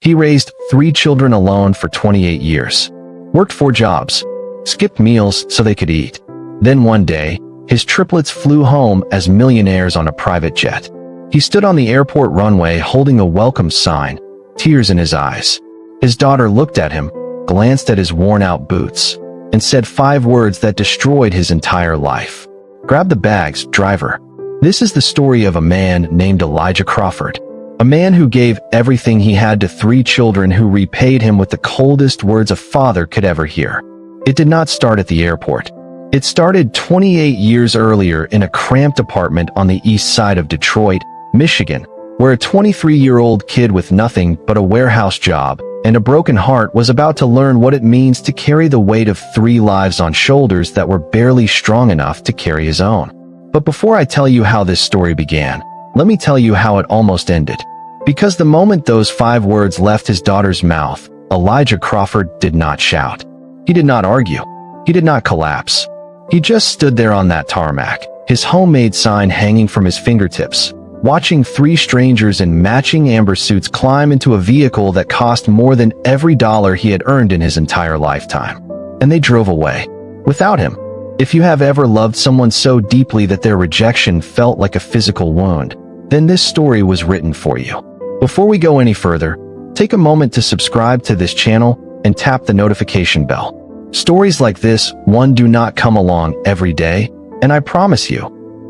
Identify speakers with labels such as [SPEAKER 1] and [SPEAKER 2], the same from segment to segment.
[SPEAKER 1] He raised 3 children alone for 28 years, worked 4 jobs, skipped meals so they could eat. Then one day, his triplets flew home as millionaires on a private jet. He stood on the airport runway holding a welcome sign, tears in his eyes. His daughter looked at him, glanced at his worn-out boots, and said 5 words that destroyed his entire life. "Grab the bags, driver." This is the story of a man named Elijah Crawford. A man who gave everything he had to 3 children who repaid him with the coldest words a father could ever hear. It did not start at the airport. It started 28 years earlier in a cramped apartment on the east side of Detroit, Michigan, where a 23-year-old kid with nothing but a warehouse job and a broken heart was about to learn what it means to carry the weight of 3 lives on shoulders that were barely strong enough to carry his own. But before I tell you how this story began, let me tell you how it almost ended. Because the moment those 5 words left his daughter's mouth, Elijah Crawford did not shout. He did not argue. He did not collapse. He just stood there on that tarmac, his homemade sign hanging from his fingertips, watching 3 strangers in matching amber suits climb into a vehicle that cost more than every dollar he had earned in his entire lifetime. And they drove away, without him. If you have ever loved someone so deeply that their rejection felt like a physical wound, then this story was written for you. Before we go any further, take a moment to subscribe to this channel and tap the notification bell. Stories like this one do not come along every day, and I promise you,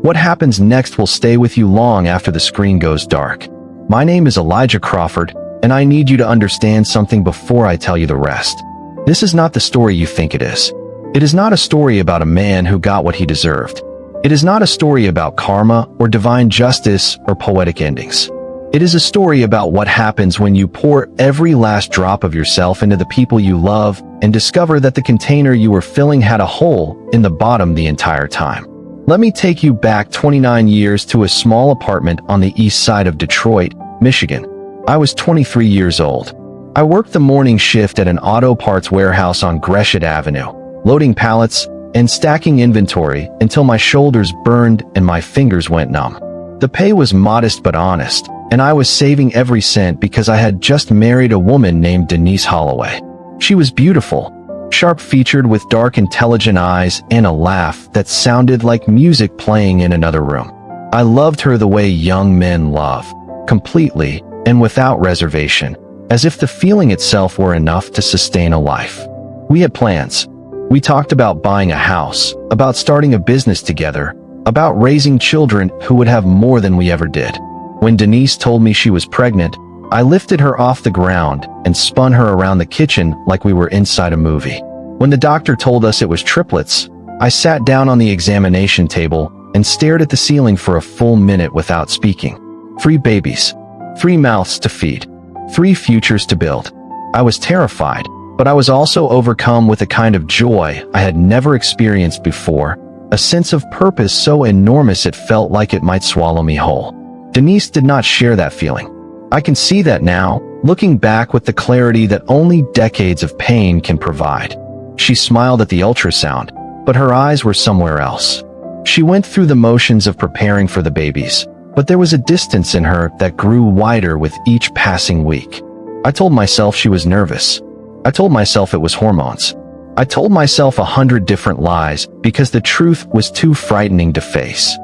[SPEAKER 1] what happens next will stay with you long after the screen goes dark. My name is Elijah Crawford, and I need you to understand something before I tell you the rest. This is not the story you think it is. It is not a story about a man who got what he deserved. It is not a story about karma or divine justice or poetic endings. It is a story about what happens when you pour every last drop of yourself into the people you love and discover that the container you were filling had a hole in the bottom the entire time. Let me take you back 29 years to a small apartment on the east side of Detroit, Michigan. I was 23 years old. I worked the morning shift at an auto parts warehouse on Gresham Avenue, loading pallets and stacking inventory until my shoulders burned and my fingers went numb. The pay was modest but honest, and I was saving every cent because I had just married a woman named Denise Holloway. She was beautiful, sharp-featured with dark, intelligent eyes and a laugh that sounded like music playing in another room. I loved her the way young men love, completely and without reservation, as if the feeling itself were enough to sustain a life. We had plans. We talked about buying a house, about starting a business together, about raising children who would have more than we ever did. When Denise told me she was pregnant, I lifted her off the ground and spun her around the kitchen like we were inside a movie. When the doctor told us it was triplets, I sat down on the examination table and stared at the ceiling for a full minute without speaking. 3 babies, 3 mouths to feed, 3 futures to build. I was terrified, but I was also overcome with a kind of joy I had never experienced before, a sense of purpose so enormous it felt like it might swallow me whole. Denise did not share that feeling. I can see that now, looking back with the clarity that only decades of pain can provide. She smiled at the ultrasound, but her eyes were somewhere else. She went through the motions of preparing for the babies, but there was a distance in her that grew wider with each passing week. I told myself she was nervous. I told myself it was hormones. I told myself 100 different lies because the truth was too frightening to face.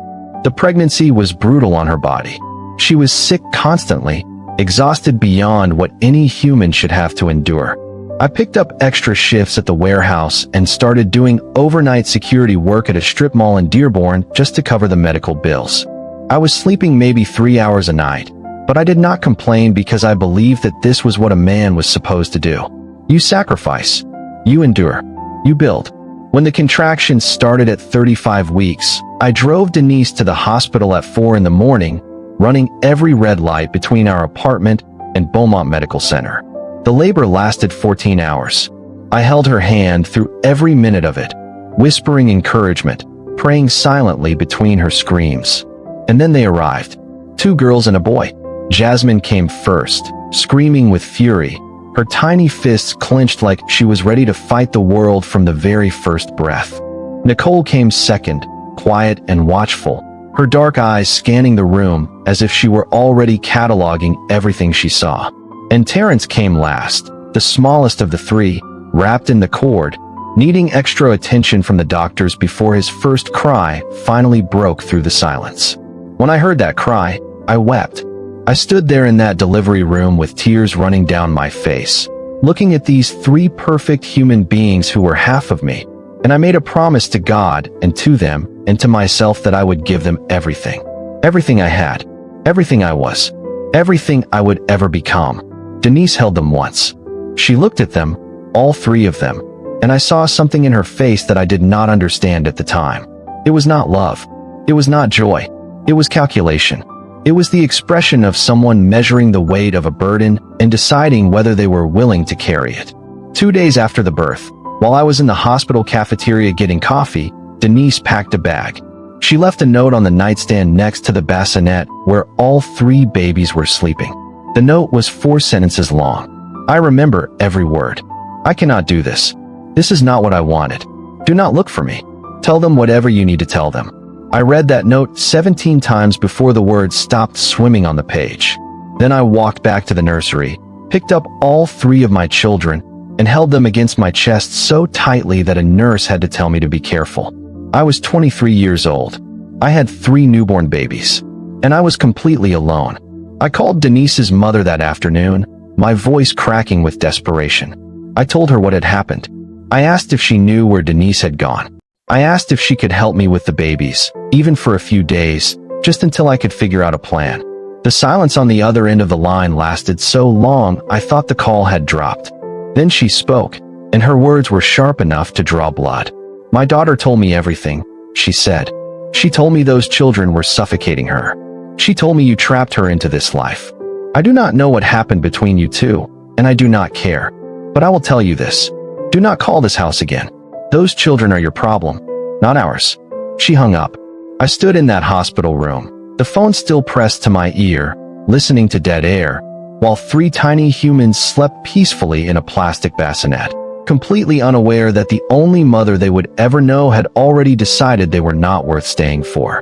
[SPEAKER 1] The pregnancy was brutal on her body. She was sick constantly, exhausted beyond what any human should have to endure. I picked up extra shifts at the warehouse and started doing overnight security work at a strip mall in Dearborn just to cover the medical bills. I was sleeping maybe 3 hours a night, but I did not complain because I believed that this was what a man was supposed to do. You sacrifice. You endure. You build. When the contractions started at 35 weeks, I drove Denise to the hospital at 4 in the morning, running every red light between our apartment and Beaumont Medical Center. The labor lasted 14 hours. I held her hand through every minute of it, whispering encouragement, praying silently between her screams. And then they arrived. 2 girls and a boy. Jasmine came first, screaming with fury, her tiny fists clenched like she was ready to fight the world from the very first breath. Nicole came second, quiet and watchful, her dark eyes scanning the room as if she were already cataloging everything she saw. And Terrence came last, the smallest of the three, wrapped in the cord, needing extra attention from the doctors before his first cry finally broke through the silence. When I heard that cry, I wept. I stood there in that delivery room with tears running down my face, looking at these three perfect human beings who were half of me, and I made a promise to God and to them and to myself that I would give them everything. Everything I had, everything I was, everything I would ever become. Denise held them once. She looked at them, all three of them, and I saw something in her face that I did not understand at the time. It was not love. It was not joy. It was calculation. It was the expression of someone measuring the weight of a burden and deciding whether they were willing to carry it. 2 days after the birth, while I was in the hospital cafeteria getting coffee, Denise packed a bag. She left a note on the nightstand next to the bassinet where all three babies were sleeping. The note was 4 sentences long. I remember every word. I cannot do this. This is not what I wanted. Do not look for me. Tell them whatever you need to tell them. I read that note 17 times before the words stopped swimming on the page. Then I walked back to the nursery, picked up all three of my children, and held them against my chest so tightly that a nurse had to tell me to be careful. I was 23 years old. I had 3 newborn babies, and I was completely alone. I called Denise's mother that afternoon, my voice cracking with desperation. I told her what had happened. I asked if she knew where Denise had gone. I asked if she could help me with the babies, even for a few days, just until I could figure out a plan. The silence on the other end of the line lasted so long I thought the call had dropped. Then she spoke, and her words were sharp enough to draw blood. My daughter told me everything, she said. She told me those children were suffocating her. She told me you trapped her into this life. I do not know what happened between you two, and I do not care. But I will tell you this. Do not call this house again. Those children are your problem, not ours. She hung up. I stood in that hospital room, the phone still pressed to my ear, listening to dead air, while 3 tiny humans slept peacefully in a plastic bassinet, completely unaware that the only mother they would ever know had already decided they were not worth staying for.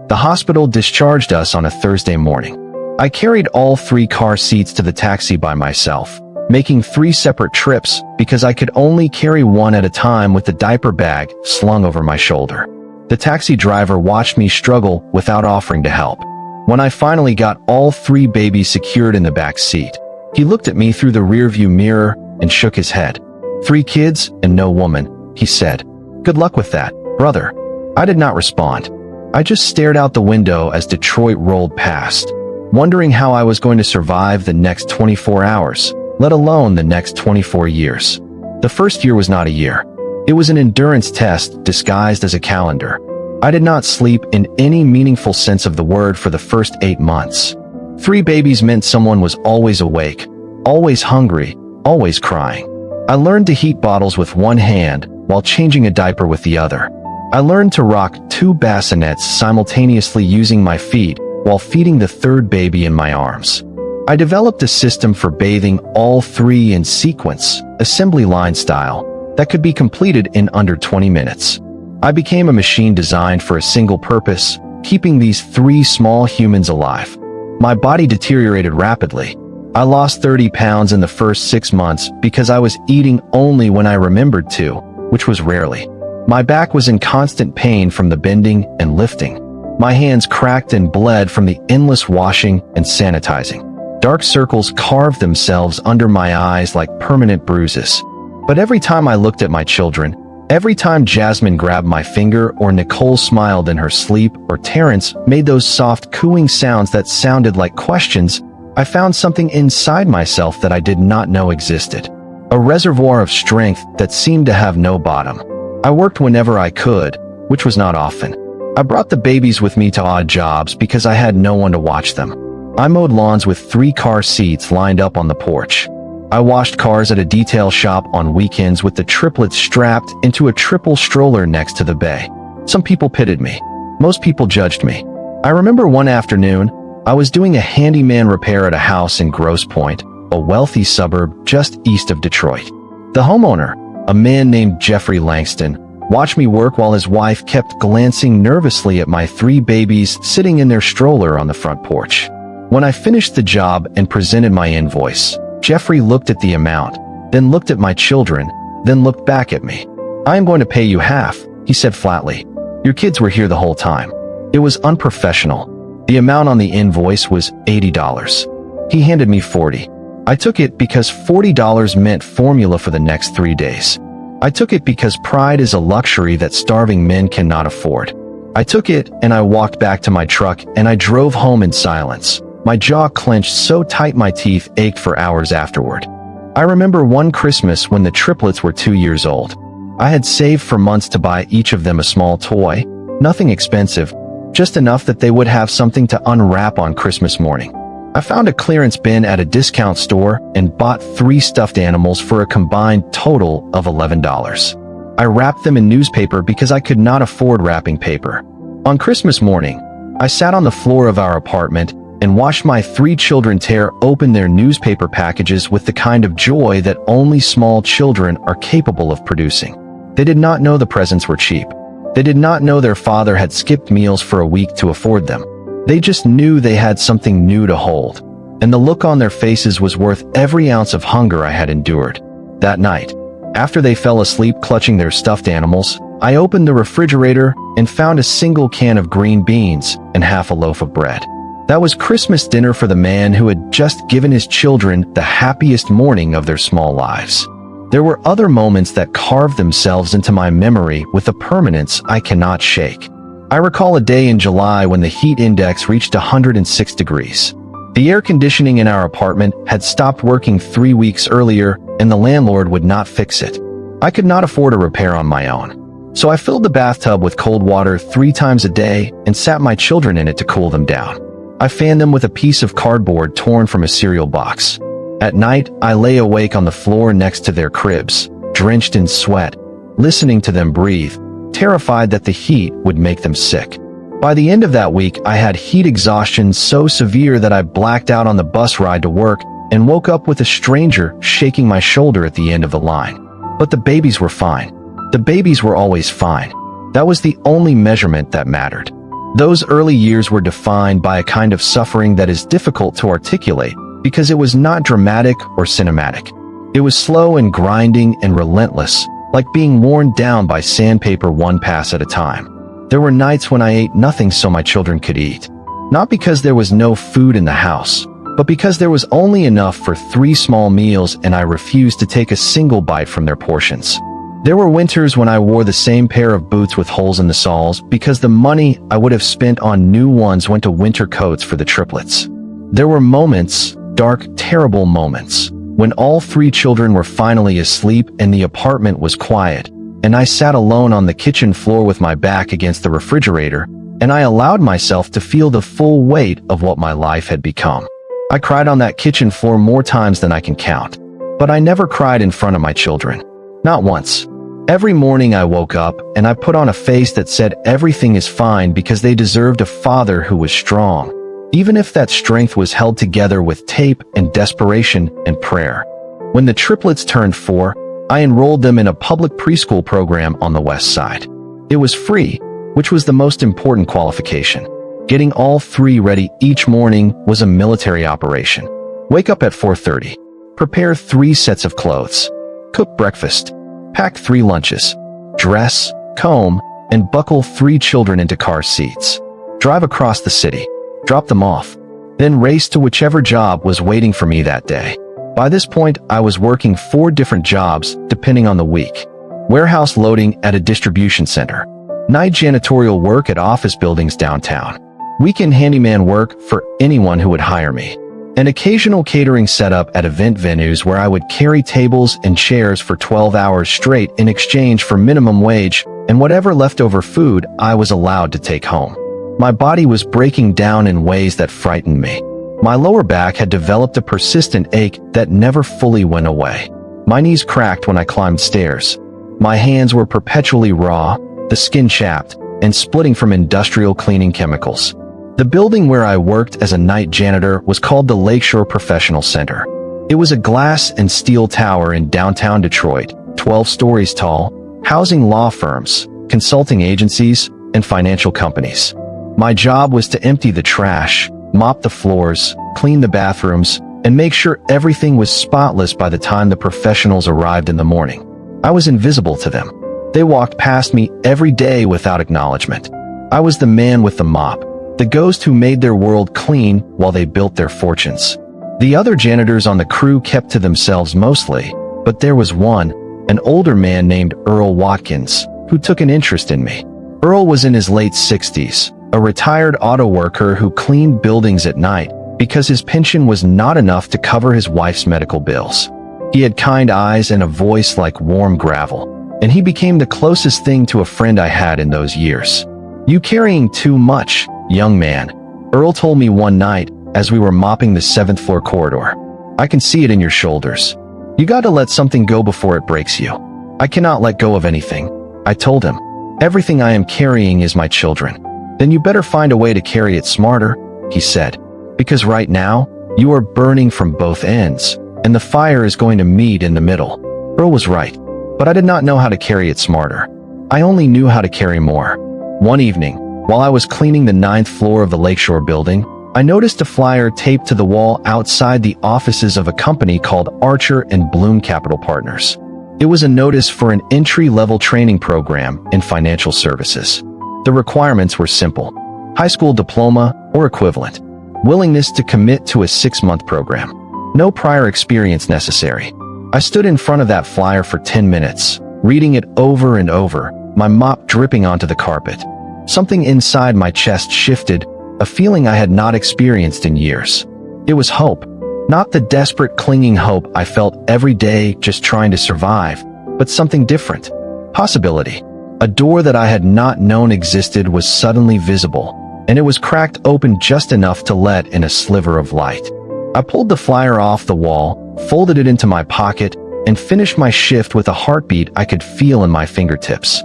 [SPEAKER 1] The hospital discharged us on a Thursday morning. I carried all 3 car seats to the taxi by myself, making 3 separate trips because I could only carry one at a time with the diaper bag slung over my shoulder. The taxi driver watched me struggle without offering to help. When I finally got all 3 babies secured in the back seat, he looked at me through the rearview mirror and shook his head. 3 kids and no woman, he said. Good luck with that, brother. I did not respond. I just stared out the window as Detroit rolled past, wondering how I was going to survive the next 24 hours. Let alone the next 24 years. The first year was not a year. It was an endurance test disguised as a calendar. I did not sleep in any meaningful sense of the word for the first 8 months. 3 babies meant someone was always awake, always hungry, always crying. I learned to heat bottles with one hand while changing a diaper with the other. I learned to rock 2 bassinets simultaneously using my feet while feeding the 3rd baby in my arms. I developed a system for bathing all 3 in sequence, assembly line style, that could be completed in under 20 minutes. I became a machine designed for a single purpose, keeping these 3 small humans alive. My body deteriorated rapidly. I lost 30 pounds in the first 6 months because I was eating only when I remembered to, which was rarely. My back was in constant pain from the bending and lifting. My hands cracked and bled from the endless washing and sanitizing. Dark circles carved themselves under my eyes like permanent bruises. But every time I looked at my children, every time Jasmine grabbed my finger or Nicole smiled in her sleep or Terrence made those soft cooing sounds that sounded like questions, I found something inside myself that I did not know existed. A reservoir of strength that seemed to have no bottom. I worked whenever I could, which was not often. I brought the babies with me to odd jobs because I had no one to watch them. I mowed lawns with 3 car seats lined up on the porch. I washed cars at a detail shop on weekends with the triplets strapped into a triple stroller next to the bay. Some people pitied me. Most people judged me. I remember one afternoon, I was doing a handyman repair at a house in Grosse Pointe, a wealthy suburb just east of Detroit. The homeowner, a man named Jeffrey Langston, watched me work while his wife kept glancing nervously at my 3 babies sitting in their stroller on the front porch. When I finished the job and presented my invoice, Jeffrey looked at the amount, then looked at my children, then looked back at me. "I am going to pay you half," he said flatly. "Your kids were here the whole time." It was unprofessional. The amount on the invoice was $80. He handed me $40. I took it because $40 meant formula for the next 3 days. I took it because pride is a luxury that starving men cannot afford. I took it and I walked back to my truck and I drove home in silence. My jaw clenched so tight my teeth ached for hours afterward. I remember one Christmas when the triplets were 2 years old. I had saved for months to buy each of them a small toy, nothing expensive, just enough that they would have something to unwrap on Christmas morning. I found a clearance bin at a discount store and bought 3 stuffed animals for a combined total of $11. I wrapped them in newspaper because I could not afford wrapping paper. On Christmas morning, I sat on the floor of our apartment and watched my 3 children tear open their newspaper packages with the kind of joy that only small children are capable of producing. They did not know the presents were cheap. They did not know their father had skipped meals for a week to afford them. They just knew they had something new to hold, and the look on their faces was worth every ounce of hunger I had endured. That night, after they fell asleep clutching their stuffed animals, I opened the refrigerator and found a single can of green beans and half a loaf of bread. That was Christmas dinner for the man who had just given his children the happiest morning of their small lives. There were other moments that carved themselves into my memory with a permanence I cannot shake. I recall a day in July when the heat index reached 106 degrees. The air conditioning in our apartment had stopped working 3 weeks earlier, and the landlord would not fix it. I could not afford a repair on my own. So I filled the bathtub with cold water 3 times a day and sat my children in it to cool them down. I fanned them with a piece of cardboard torn from a cereal box. At night, I lay awake on the floor next to their cribs, drenched in sweat, listening to them breathe, terrified that the heat would make them sick. By the end of that week, I had heat exhaustion so severe that I blacked out on the bus ride to work and woke up with a stranger shaking my shoulder at the end of the line. But the babies were fine. The babies were always fine. That was the only measurement that mattered. Those early years were defined by a kind of suffering that is difficult to articulate because it was not dramatic or cinematic. It was slow and grinding and relentless, like being worn down by sandpaper one pass at a time. There were nights when I ate nothing so my children could eat. Not because there was no food in the house, but because there was only enough for 3 small meals and I refused to take a single bite from their portions. There were winters when I wore the same pair of boots with holes in the soles because the money I would have spent on new ones went to winter coats for the triplets. There were moments, dark, terrible moments, when all 3 children were finally asleep and the apartment was quiet, and I sat alone on the kitchen floor with my back against the refrigerator, and I allowed myself to feel the full weight of what my life had become. I cried on that kitchen floor more times than I can count, but I never cried in front of my children. Not once. Every morning I woke up and I put on a face that said everything is fine because they deserved a father who was strong, even if that strength was held together with tape and desperation and prayer. When the triplets turned 4, I enrolled them in a public preschool program on the west side. It was free, which was the most important qualification. Getting all 3 ready each morning was a military operation. Wake up at 4:30. Prepare 3 sets of clothes. Cook breakfast. Pack 3 lunches. Dress, comb, and buckle 3 children into car seats. Drive across the city. Drop them off. Then race to whichever job was waiting for me that day. By this point, I was working 4 different jobs depending on the week. Warehouse loading at a distribution center. Night janitorial work at office buildings downtown. Weekend handyman work for anyone who would hire me. An occasional catering setup at event venues where I would carry tables and chairs for 12 hours straight in exchange for minimum wage and whatever leftover food I was allowed to take home. My body was breaking down in ways that frightened me. My lower back had developed a persistent ache that never fully went away. My knees cracked when I climbed stairs. My hands were perpetually raw, the skin chapped, and splitting from industrial cleaning chemicals. The building where I worked as a night janitor was called the Lakeshore Professional Center. It was a glass and steel tower in downtown Detroit, 12 stories tall, housing law firms, consulting agencies, and financial companies. My job was to empty the trash, mop the floors, clean the bathrooms, and make sure everything was spotless by the time the professionals arrived in the morning. I was invisible to them. They walked past me every day without acknowledgement. I was the man with the mop, the ghost who made their world clean while they built their fortunes. The other janitors on the crew kept to themselves mostly, but there was one, an older man named Earl Watkins, who took an interest in me. Earl was in his late 60s, a retired auto worker who cleaned buildings at night because his pension was not enough to cover his wife's medical bills. He had kind eyes and a voice like warm gravel, and he became the closest thing to a friend I had in those years. "You carrying too much, young man," Earl told me one night as we were mopping the 7th floor corridor. "I can see it in your shoulders. You got to let something go before it breaks you." "I cannot let go of anything," I told him. "Everything I am carrying is my children." "Then you better find a way to carry it smarter," he said. "Because right now, you are burning from both ends, and the fire is going to meet in the middle." Earl was right, but I did not know how to carry it smarter. I only knew how to carry more. One evening, while I was cleaning the 9th floor of the Lakeshore building, I noticed a flyer taped to the wall outside the offices of a company called Archer and Bloom Capital Partners. It was a notice for an entry-level training program in financial services. The requirements were simple: high school diploma or equivalent, willingness to commit to a 6-month program. No prior experience necessary. I stood in front of that flyer for 10 minutes, reading it over and over, my mop dripping onto the carpet. Something inside my chest shifted, a feeling I had not experienced in years. It was hope. Not the desperate clinging hope I felt every day just trying to survive, but something different. Possibility. A door that I had not known existed was suddenly visible, and it was cracked open just enough to let in a sliver of light. I pulled the flyer off the wall, folded it into my pocket, and finished my shift with a heartbeat I could feel in my fingertips.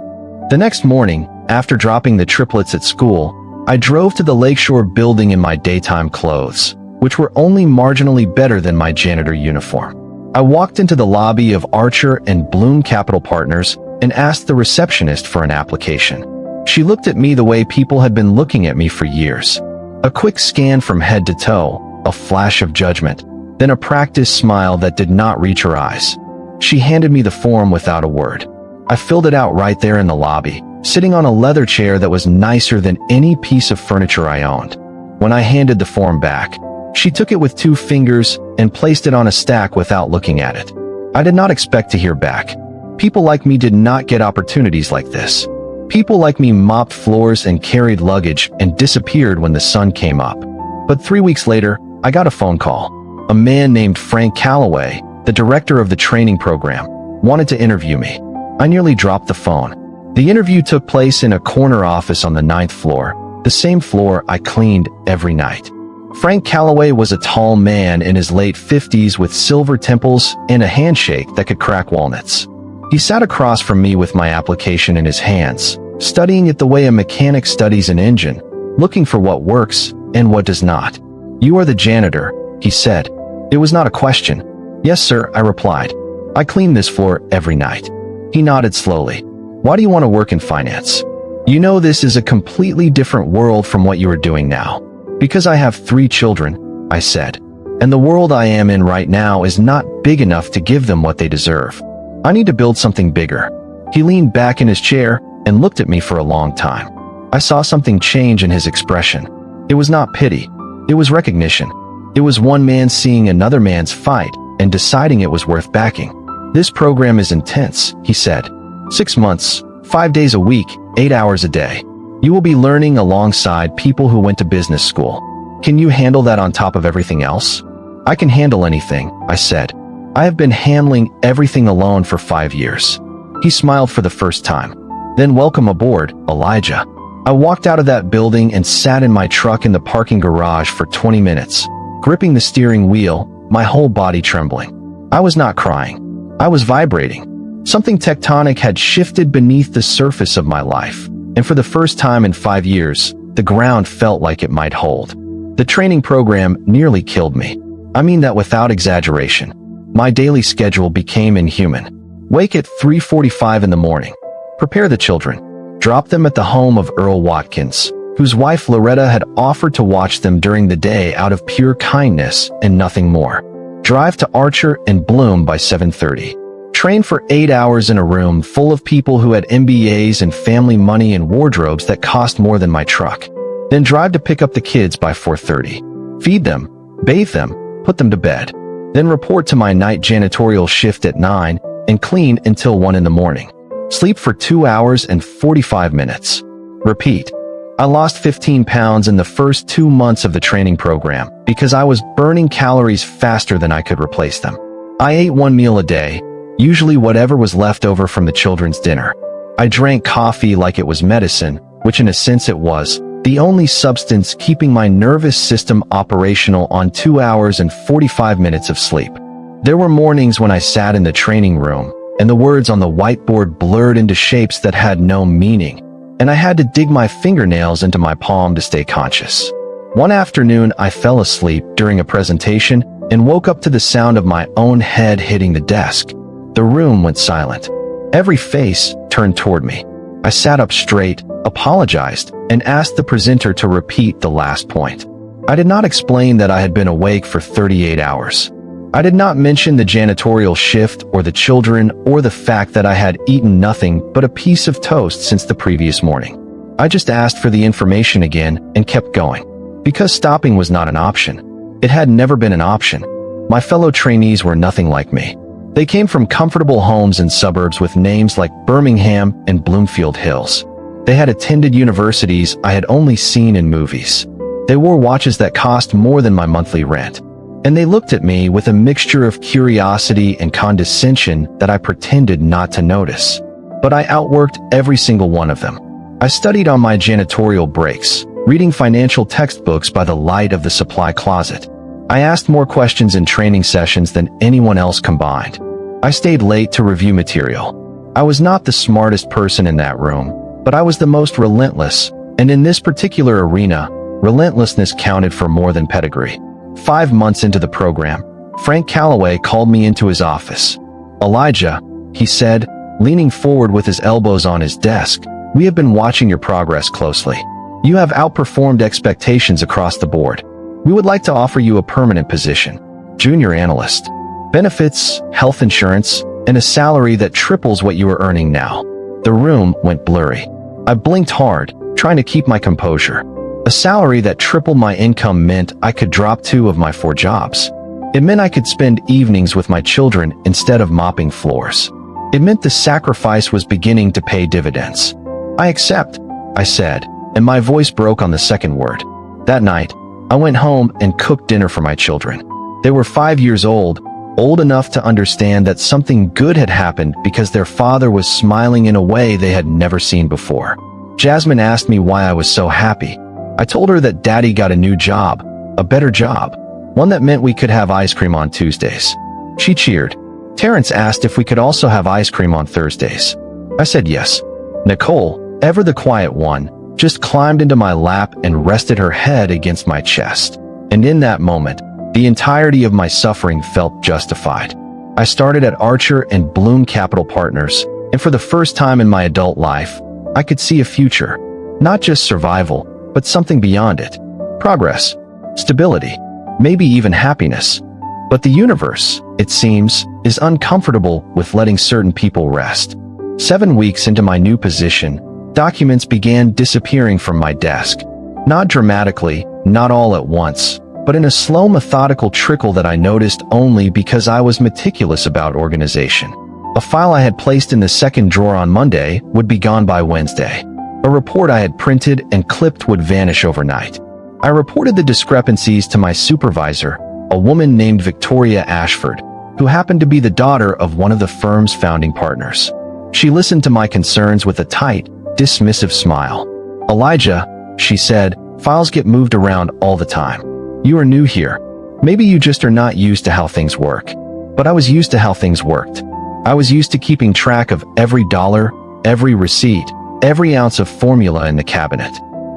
[SPEAKER 1] The next morning, after dropping the triplets at school, I drove to the Lakeshore building in my daytime clothes, which were only marginally better than my janitor uniform. I walked into the lobby of Archer and Bloom Capital Partners and asked the receptionist for an application. She looked at me the way people had been looking at me for years. A quick scan from head to toe, a flash of judgment, then a practiced smile that did not reach her eyes. She handed me the form without a word. I filled it out right there in the lobby, sitting on a leather chair that was nicer than any piece of furniture I owned. When I handed the form back, she took it with 2 fingers and placed it on a stack without looking at it. I did not expect to hear back. People like me did not get opportunities like this. People like me mopped floors and carried luggage and disappeared when the sun came up. But 3 weeks later, I got a phone call. A man named Frank Calloway, the director of the training program, wanted to interview me. I nearly dropped the phone. The interview took place in a corner office on the 9th floor, the same floor I cleaned every night. Frank Calloway was a tall man in his late 50s with silver temples and a handshake that could crack walnuts. He sat across from me with my application in his hands, studying it the way a mechanic studies an engine, looking for what works and what does not. "You are the janitor," he said. It was not a question. "Yes, sir," I replied. "I clean this floor every night." He nodded slowly. "Why do you want to work in finance?" "You know, this is a completely different world from what you are doing now." "Because I have 3 children," I said. "And the world I am in right now is not big enough to give them what they deserve. I need to build something bigger." He leaned back in his chair and looked at me for a long time. I saw something change in his expression. It was not pity. It was recognition. It was one man seeing another man's fight and deciding it was worth backing. "This program is intense," he said. 6 months, 5 days a week, 8 hours a day. You will be learning alongside people who went to business school. Can you handle that on top of everything else?" "I can handle anything," I said. "I have been handling everything alone for 5 years." He smiled for the first time. "Then welcome aboard, Elijah." I walked out of that building and sat in my truck in the parking garage for 20 minutes, gripping the steering wheel, my whole body trembling. I was not crying. I was vibrating. Something tectonic had shifted beneath the surface of my life, and for the first time in 5 years, the ground felt like it might hold. The training program nearly killed me. I mean that without exaggeration. My daily schedule became inhuman. Wake at 3:45 in the morning. Prepare the children. Drop them at the home of Earl Watkins, whose wife Loretta had offered to watch them during the day out of pure kindness and nothing more. drive to Archer and Bloom by 7:30. Train for 8 hours in a room full of people who had MBAs and family money and wardrobes that cost more than my truck. Then drive to pick up the kids by 4:30. Feed them, bathe them, put them to bed. Then report to my night janitorial shift at 9 and clean until 1 in the morning. Sleep for 2 hours and 45 minutes. Repeat. I lost 15 pounds in the first 2 months of the training program because I was burning calories faster than I could replace them. I ate 1 meal a day, usually whatever was left over from the children's dinner. I drank coffee like it was medicine, which in a sense it was, the only substance keeping my nervous system operational on 2 hours and 45 minutes of sleep. There were mornings when I sat in the training room, and the words on the whiteboard blurred into shapes that had no meaning, and I had to dig my fingernails into my palm to stay conscious. One afternoon, I fell asleep during a presentation and woke up to the sound of my own head hitting the desk. The room went silent. Every face turned toward me. I sat up straight, apologized, and asked the presenter to repeat the last point. I did not explain that I had been awake for 38 hours. I did not mention the janitorial shift or the children or the fact that I had eaten nothing but a piece of toast since the previous morning. I just asked for the information again and kept going. Because stopping was not an option. It had never been an option. My fellow trainees were nothing like me. They came from comfortable homes in suburbs with names like Birmingham and Bloomfield Hills. They had attended universities I had only seen in movies. They wore watches that cost more than my monthly rent. And they looked at me with a mixture of curiosity and condescension that I pretended not to notice. But I outworked every single one of them. I studied on my janitorial breaks, reading financial textbooks by the light of the supply closet. I asked more questions in training sessions than anyone else combined. I stayed late to review material. I was not the smartest person in that room, but I was the most relentless, and in this particular arena, relentlessness counted for more than pedigree. 5 months into the program, Frank Calloway called me into his office. "Elijah," he said, leaning forward with his elbows on his desk, "we have been watching your progress closely. You have outperformed expectations across the board. We would like to offer you a permanent position, junior analyst, benefits, health insurance, and a salary that triples what you are earning now." The room went blurry. I blinked hard, trying to keep my composure. A salary that tripled my income meant I could drop 2 of my 4 jobs. It meant I could spend evenings with my children instead of mopping floors. It meant the sacrifice was beginning to pay dividends. "I accept," I said, and my voice broke on the second word. That night, I went home and cooked dinner for my children. They were 5 years old enough to understand that something good had happened because their father was smiling in a way they had never seen before. Jasmine asked me why I was so happy. I told her that Daddy got a new job, a better job, one that meant we could have ice cream on Tuesdays. She cheered. Terrence asked if we could also have ice cream on Thursdays. I said yes. Nicole, ever the quiet one, just climbed into my lap and rested her head against my chest. And in that moment, the entirety of my suffering felt justified. I started at Archer and Bloom Capital Partners, and for the first time in my adult life, I could see a future. Not just survival, but something beyond it. Progress, stability, maybe even happiness. But the universe, it seems, is uncomfortable with letting certain people rest. 7 weeks into my new position, documents began disappearing from my desk. Not dramatically, not all at once, but in a slow methodical trickle that I noticed only because I was meticulous about organization. A file I had placed in the second drawer on Monday would be gone by Wednesday. A report I had printed and clipped would vanish overnight. I reported the discrepancies to my supervisor, a woman named Victoria Ashford, who happened to be the daughter of one of the firm's founding partners. She listened to my concerns with a tight, dismissive smile. "Elijah," she said, "files get moved around all the time. You are new here. Maybe you just are not used to how things work. But I was used to how things worked. I was used to keeping track of every dollar, every receipt, every ounce of formula in the cabinet.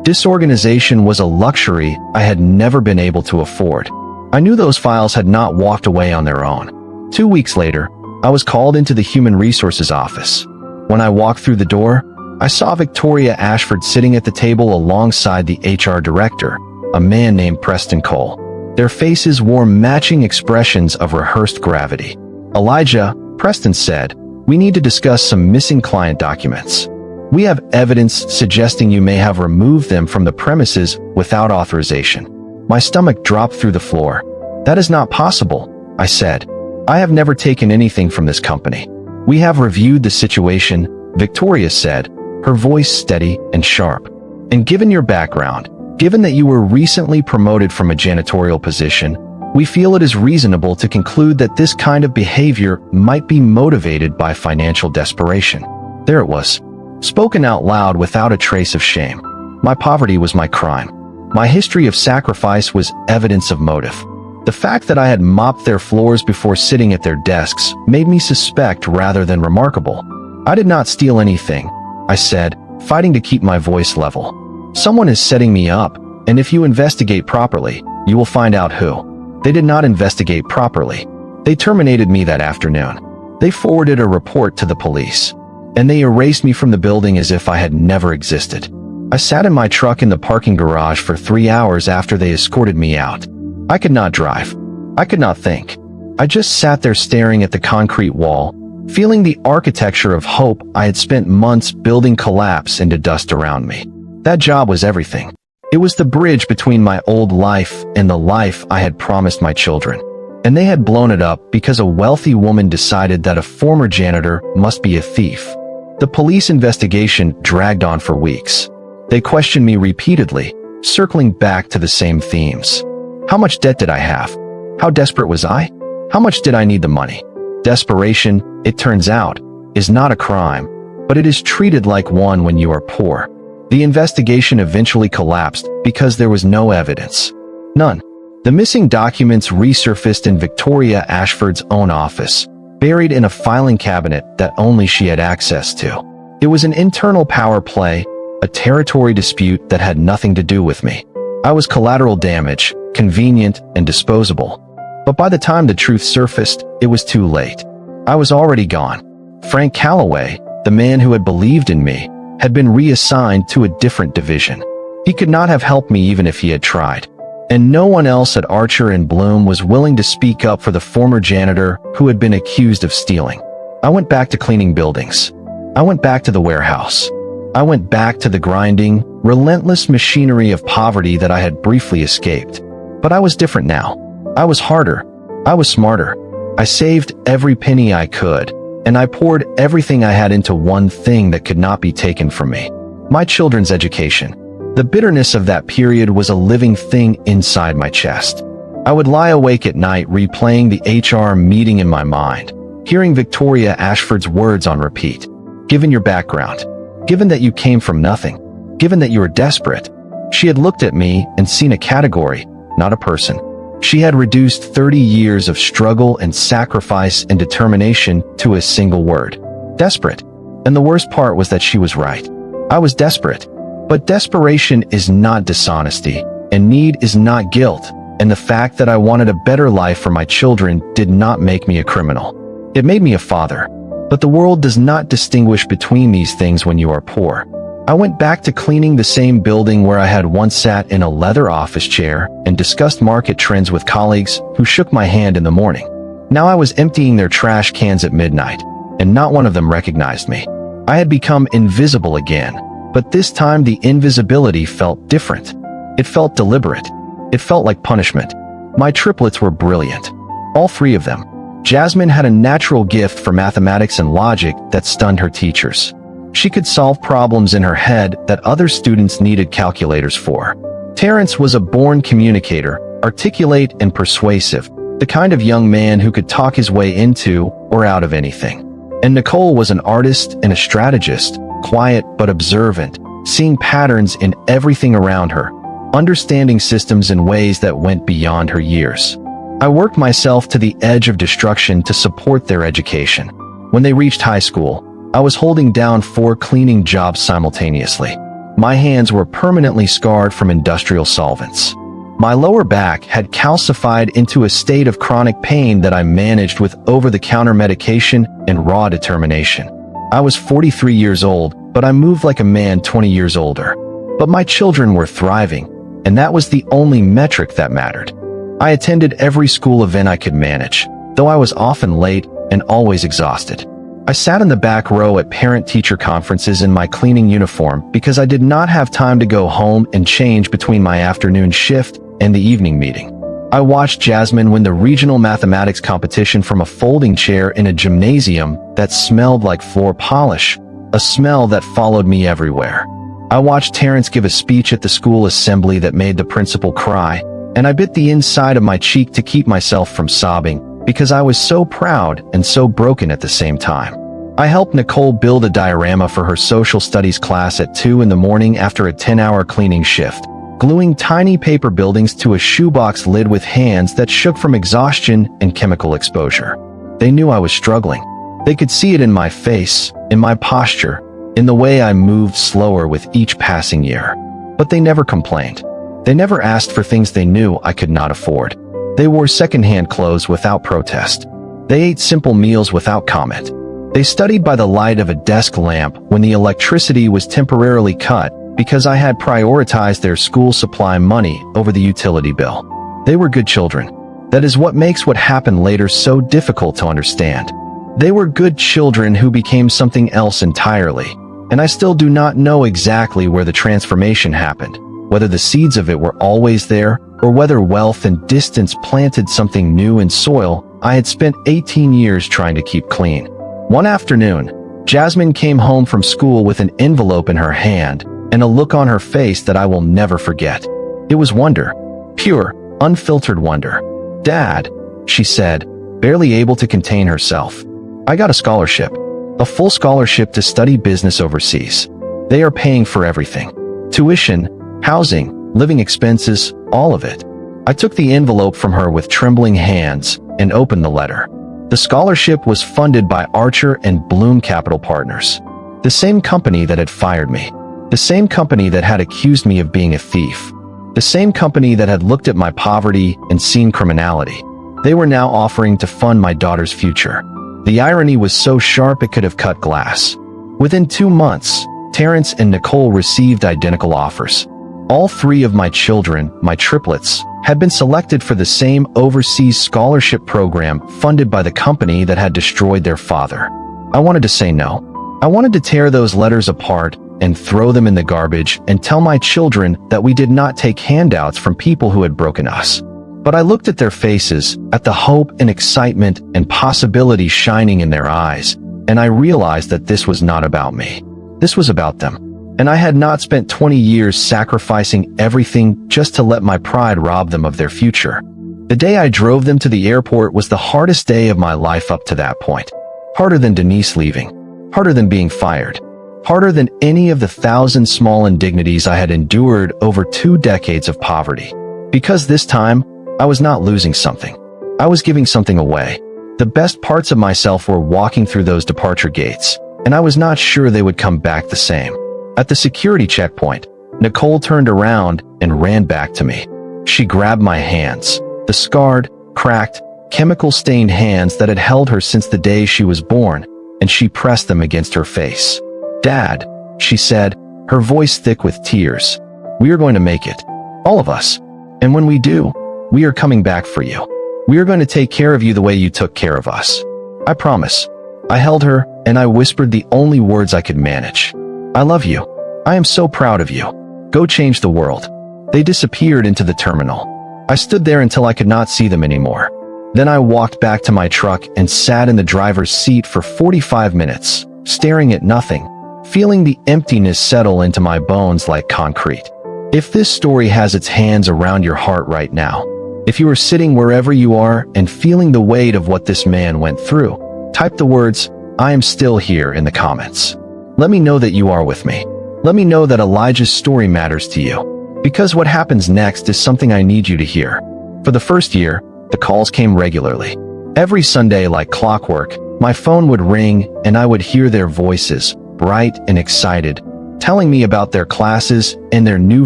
[SPEAKER 1] Disorganization was a luxury I had never been able to afford. I knew those files had not walked away on their own. 2 weeks later, I was called into the Human Resources office. When I walked through the door, I saw Victoria Ashford sitting at the table alongside the HR director, a man named Preston Cole. Their faces wore matching expressions of rehearsed gravity. "Elijah," Preston said, "we need to discuss some missing client documents. We have evidence suggesting you may have removed them from the premises without authorization." My stomach dropped through the floor. "That is not possible," I said. "I have never taken anything from this company." "We have reviewed the situation," Victoria said, her voice steady and sharp. "And given your background, given that you were recently promoted from a janitorial position, we feel it is reasonable to conclude that this kind of behavior might be motivated by financial desperation." There it was, spoken out loud without a trace of shame. My poverty was my crime. My history of sacrifice was evidence of motive. The fact that I had mopped their floors before sitting at their desks made me suspect rather than remarkable. "I did not steal anything," I said, fighting to keep my voice level. "Someone is setting me up, and if you investigate properly, you will find out who." They did not investigate properly. They terminated me that afternoon. They forwarded a report to the police, and they erased me from the building as if I had never existed. I sat in my truck in the parking garage for 3 hours after they escorted me out. I could not drive. I could not think. I just sat there staring at the concrete wall, feeling the architecture of hope I had spent months building collapse into dust around me. That job was everything. It was the bridge between my old life and the life I had promised my children. And they had blown it up because a wealthy woman decided that a former janitor must be a thief. The police investigation dragged on for weeks. They questioned me repeatedly, circling back to the same themes. How much debt did I have? How desperate was I? How much did I need the money? Desperation, it turns out, is not a crime, but it is treated like one when you are poor. The investigation eventually collapsed because there was no evidence. None. The missing documents resurfaced in Victoria Ashford's own office, buried in a filing cabinet that only she had access to. It was an internal power play, a territory dispute that had nothing to do with me. I was collateral damage, convenient and disposable. But by the time the truth surfaced, it was too late. I was already gone. Frank Calloway, the man who had believed in me, had been reassigned to a different division. He could not have helped me even if he had tried. And no one else at Archer and Bloom was willing to speak up for the former janitor who had been accused of stealing. I went back to cleaning buildings. I went back to the warehouse. I went back to the grinding, relentless machinery of poverty that I had briefly escaped. But I was different now. I was harder. I was smarter. I saved every penny I could, and I poured everything I had into one thing that could not be taken from me: my children's education. The bitterness of that period was a living thing inside my chest. I would lie awake at night replaying the HR meeting in my mind, hearing Victoria Ashford's words on repeat. Given your background, given that you came from nothing, given that you were desperate. She had looked at me and seen a category, not a person. She had reduced 30 years of struggle and sacrifice and determination to a single word: desperate. And the worst part was that she was right. I was desperate. But desperation is not dishonesty, and need is not guilt, and the fact that I wanted a better life for my children did not make me a criminal. It made me a father. But the world does not distinguish between these things when you are poor. I went back to cleaning the same building where I had once sat in a leather office chair and discussed market trends with colleagues who shook my hand in the morning. Now I was emptying their trash cans at midnight, and not one of them recognized me. I had become invisible again, but this time the invisibility felt different. It felt deliberate. It felt like punishment. My triplets were brilliant. All 3 of them. Jasmine had a natural gift for mathematics and logic that stunned her teachers. She could solve problems in her head that other students needed calculators for. Terrence was a born communicator, articulate and persuasive, the kind of young man who could talk his way into or out of anything. And Nicole was an artist and a strategist, quiet but observant, seeing patterns in everything around her, understanding systems in ways that went beyond her years. I worked myself to the edge of destruction to support their education. When they reached high school, I was holding down 4 cleaning jobs simultaneously. My hands were permanently scarred from industrial solvents. My lower back had calcified into a state of chronic pain that I managed with over-the-counter medication and raw determination. I was 43 years old, but I moved like a man 20 years older. But my children were thriving, and that was the only metric that mattered. I attended every school event I could manage, though I was often late and always exhausted. I sat in the back row at parent-teacher conferences in my cleaning uniform because I did not have time to go home and change between my afternoon shift and the evening meeting. I watched Jasmine win the regional mathematics competition from a folding chair in a gymnasium that smelled like floor polish, a smell that followed me everywhere. I watched Terrence give a speech at the school assembly that made the principal cry, and I bit the inside of my cheek to keep myself from sobbing because I was so proud and so broken at the same time. I helped Nicole build a diorama for her social studies class at 2 in the morning after a 10-hour cleaning shift, gluing tiny paper buildings to a shoebox lid with hands that shook from exhaustion and chemical exposure. They knew I was struggling. They could see it in my face, in my posture, in the way I moved slower with each passing year. But they never complained. They never asked for things they knew I could not afford. They wore secondhand clothes without protest. They ate simple meals without comment. They studied by the light of a desk lamp when the electricity was temporarily cut because I had prioritized their school supply money over the utility bill. They were good children. That is what makes what happened later so difficult to understand. They were good children who became something else entirely, and I still do not know exactly where the transformation happened, whether the seeds of it were always there, or whether wealth and distance planted something new in soil I had spent 18 years trying to keep clean. One afternoon, Jasmine came home from school with an envelope in her hand and a look on her face that I will never forget. It was wonder. Pure, unfiltered wonder. "Dad," she said, barely able to contain herself. "I got a scholarship. A full scholarship to study business overseas. They are paying for everything. Tuition, housing, living expenses, all of it." I took the envelope from her with trembling hands and opened the letter. The scholarship was funded by Archer and Bloom Capital Partners, the same company that had fired me, the same company that had accused me of being a thief, the same company that had looked at my poverty and seen criminality. They were now offering to fund my daughter's future. The irony was so sharp it could have cut glass. Within 2 months, Terrence and Nicole received identical offers. All 3 of my children, my triplets, had been selected for the same overseas scholarship program funded by the company that had destroyed their father. I wanted to say no. I wanted to tear those letters apart and throw them in the garbage and tell my children that we did not take handouts from people who had broken us. But I looked at their faces, at the hope and excitement and possibility shining in their eyes, and I realized that this was not about me. This was about them. And I had not spent 20 years sacrificing everything just to let my pride rob them of their future. The day I drove them to the airport was the hardest day of my life up to that point. Harder than Denise leaving. Harder than being fired. Harder than any of the 1,000 small indignities I had endured over 2 decades of poverty. Because this time, I was not losing something. I was giving something away. The best parts of myself were walking through those departure gates, and I was not sure they would come back the same. At the security checkpoint, Nicole turned around and ran back to me. She grabbed my hands, the scarred, cracked, chemical-stained hands that had held her since the day she was born, and she pressed them against her face. "Dad," she said, her voice thick with tears, "we are going to make it. All of us. And when we do, we are coming back for you. We are going to take care of you the way you took care of us. I promise." I held her, and I whispered the only words I could manage. "I love you. I am so proud of you. Go change the world." They disappeared into the terminal. I stood there until I could not see them anymore. Then I walked back to my truck and sat in the driver's seat for 45 minutes, staring at nothing, feeling the emptiness settle into my bones like concrete. If this story has its hands around your heart right now, if you are sitting wherever you are and feeling the weight of what this man went through, type the words, "I am still here" in the comments. Let me know that you are with me. Let me know that Elijah's story matters to you. Because what happens next is something I need you to hear. For the first year, the calls came regularly. Every Sunday, like clockwork, my phone would ring and I would hear their voices, bright and excited, telling me about their classes and their new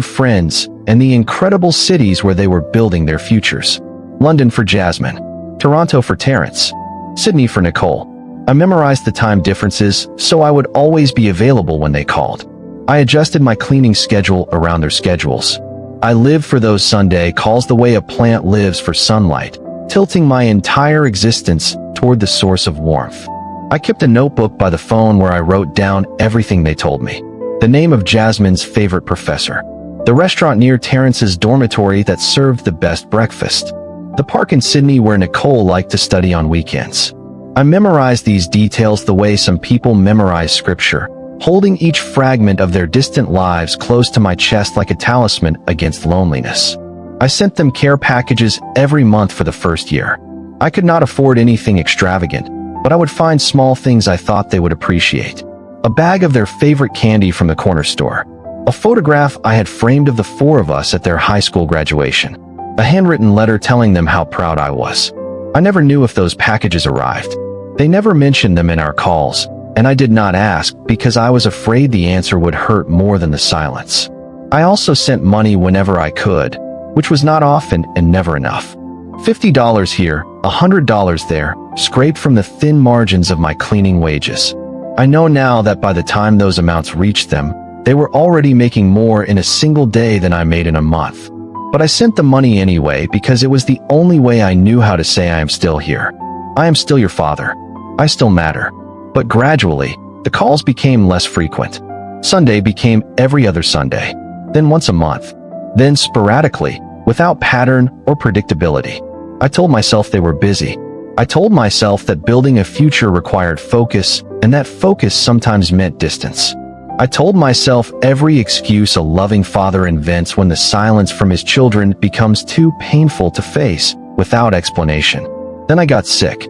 [SPEAKER 1] friends and the incredible cities where they were building their futures. London for Jasmine, Toronto for Terrence, Sydney for Nicole. I memorized the time differences so I would always be available when they called. I adjusted my cleaning schedule around their schedules. I lived for those Sunday calls the way a plant lives for sunlight, tilting my entire existence toward the source of warmth. I kept a notebook by the phone where I wrote down everything they told me. The name of Jasmine's favorite professor, the restaurant near Terrence's dormitory that served the best breakfast, the park in Sydney where Nicole liked to study on weekends. I memorized these details the way some people memorize scripture, holding each fragment of their distant lives close to my chest like a talisman against loneliness. I sent them care packages every month for the first year. I could not afford anything extravagant, but I would find small things I thought they would appreciate. A bag of their favorite candy from the corner store, a photograph I had framed of the four of us at their high school graduation, a handwritten letter telling them how proud I was. I never knew if those packages arrived. They never mentioned them in our calls, and I did not ask because I was afraid the answer would hurt more than the silence. I also sent money whenever I could, which was not often and never enough. $50 here, $100 there, scraped from the thin margins of my cleaning wages. I know now that by the time those amounts reached them, they were already making more in a single day than I made in a month. But I sent the money anyway because it was the only way I knew how to say I am still here. I am still your father. I still matter. But gradually, the calls became less frequent. Sunday became every other Sunday, then once a month, then sporadically, without pattern or predictability. I told myself they were busy. I told myself that building a future required focus, and that focus sometimes meant distance. I told myself every excuse a loving father invents when the silence from his children becomes too painful to face, without explanation. Then I got sick.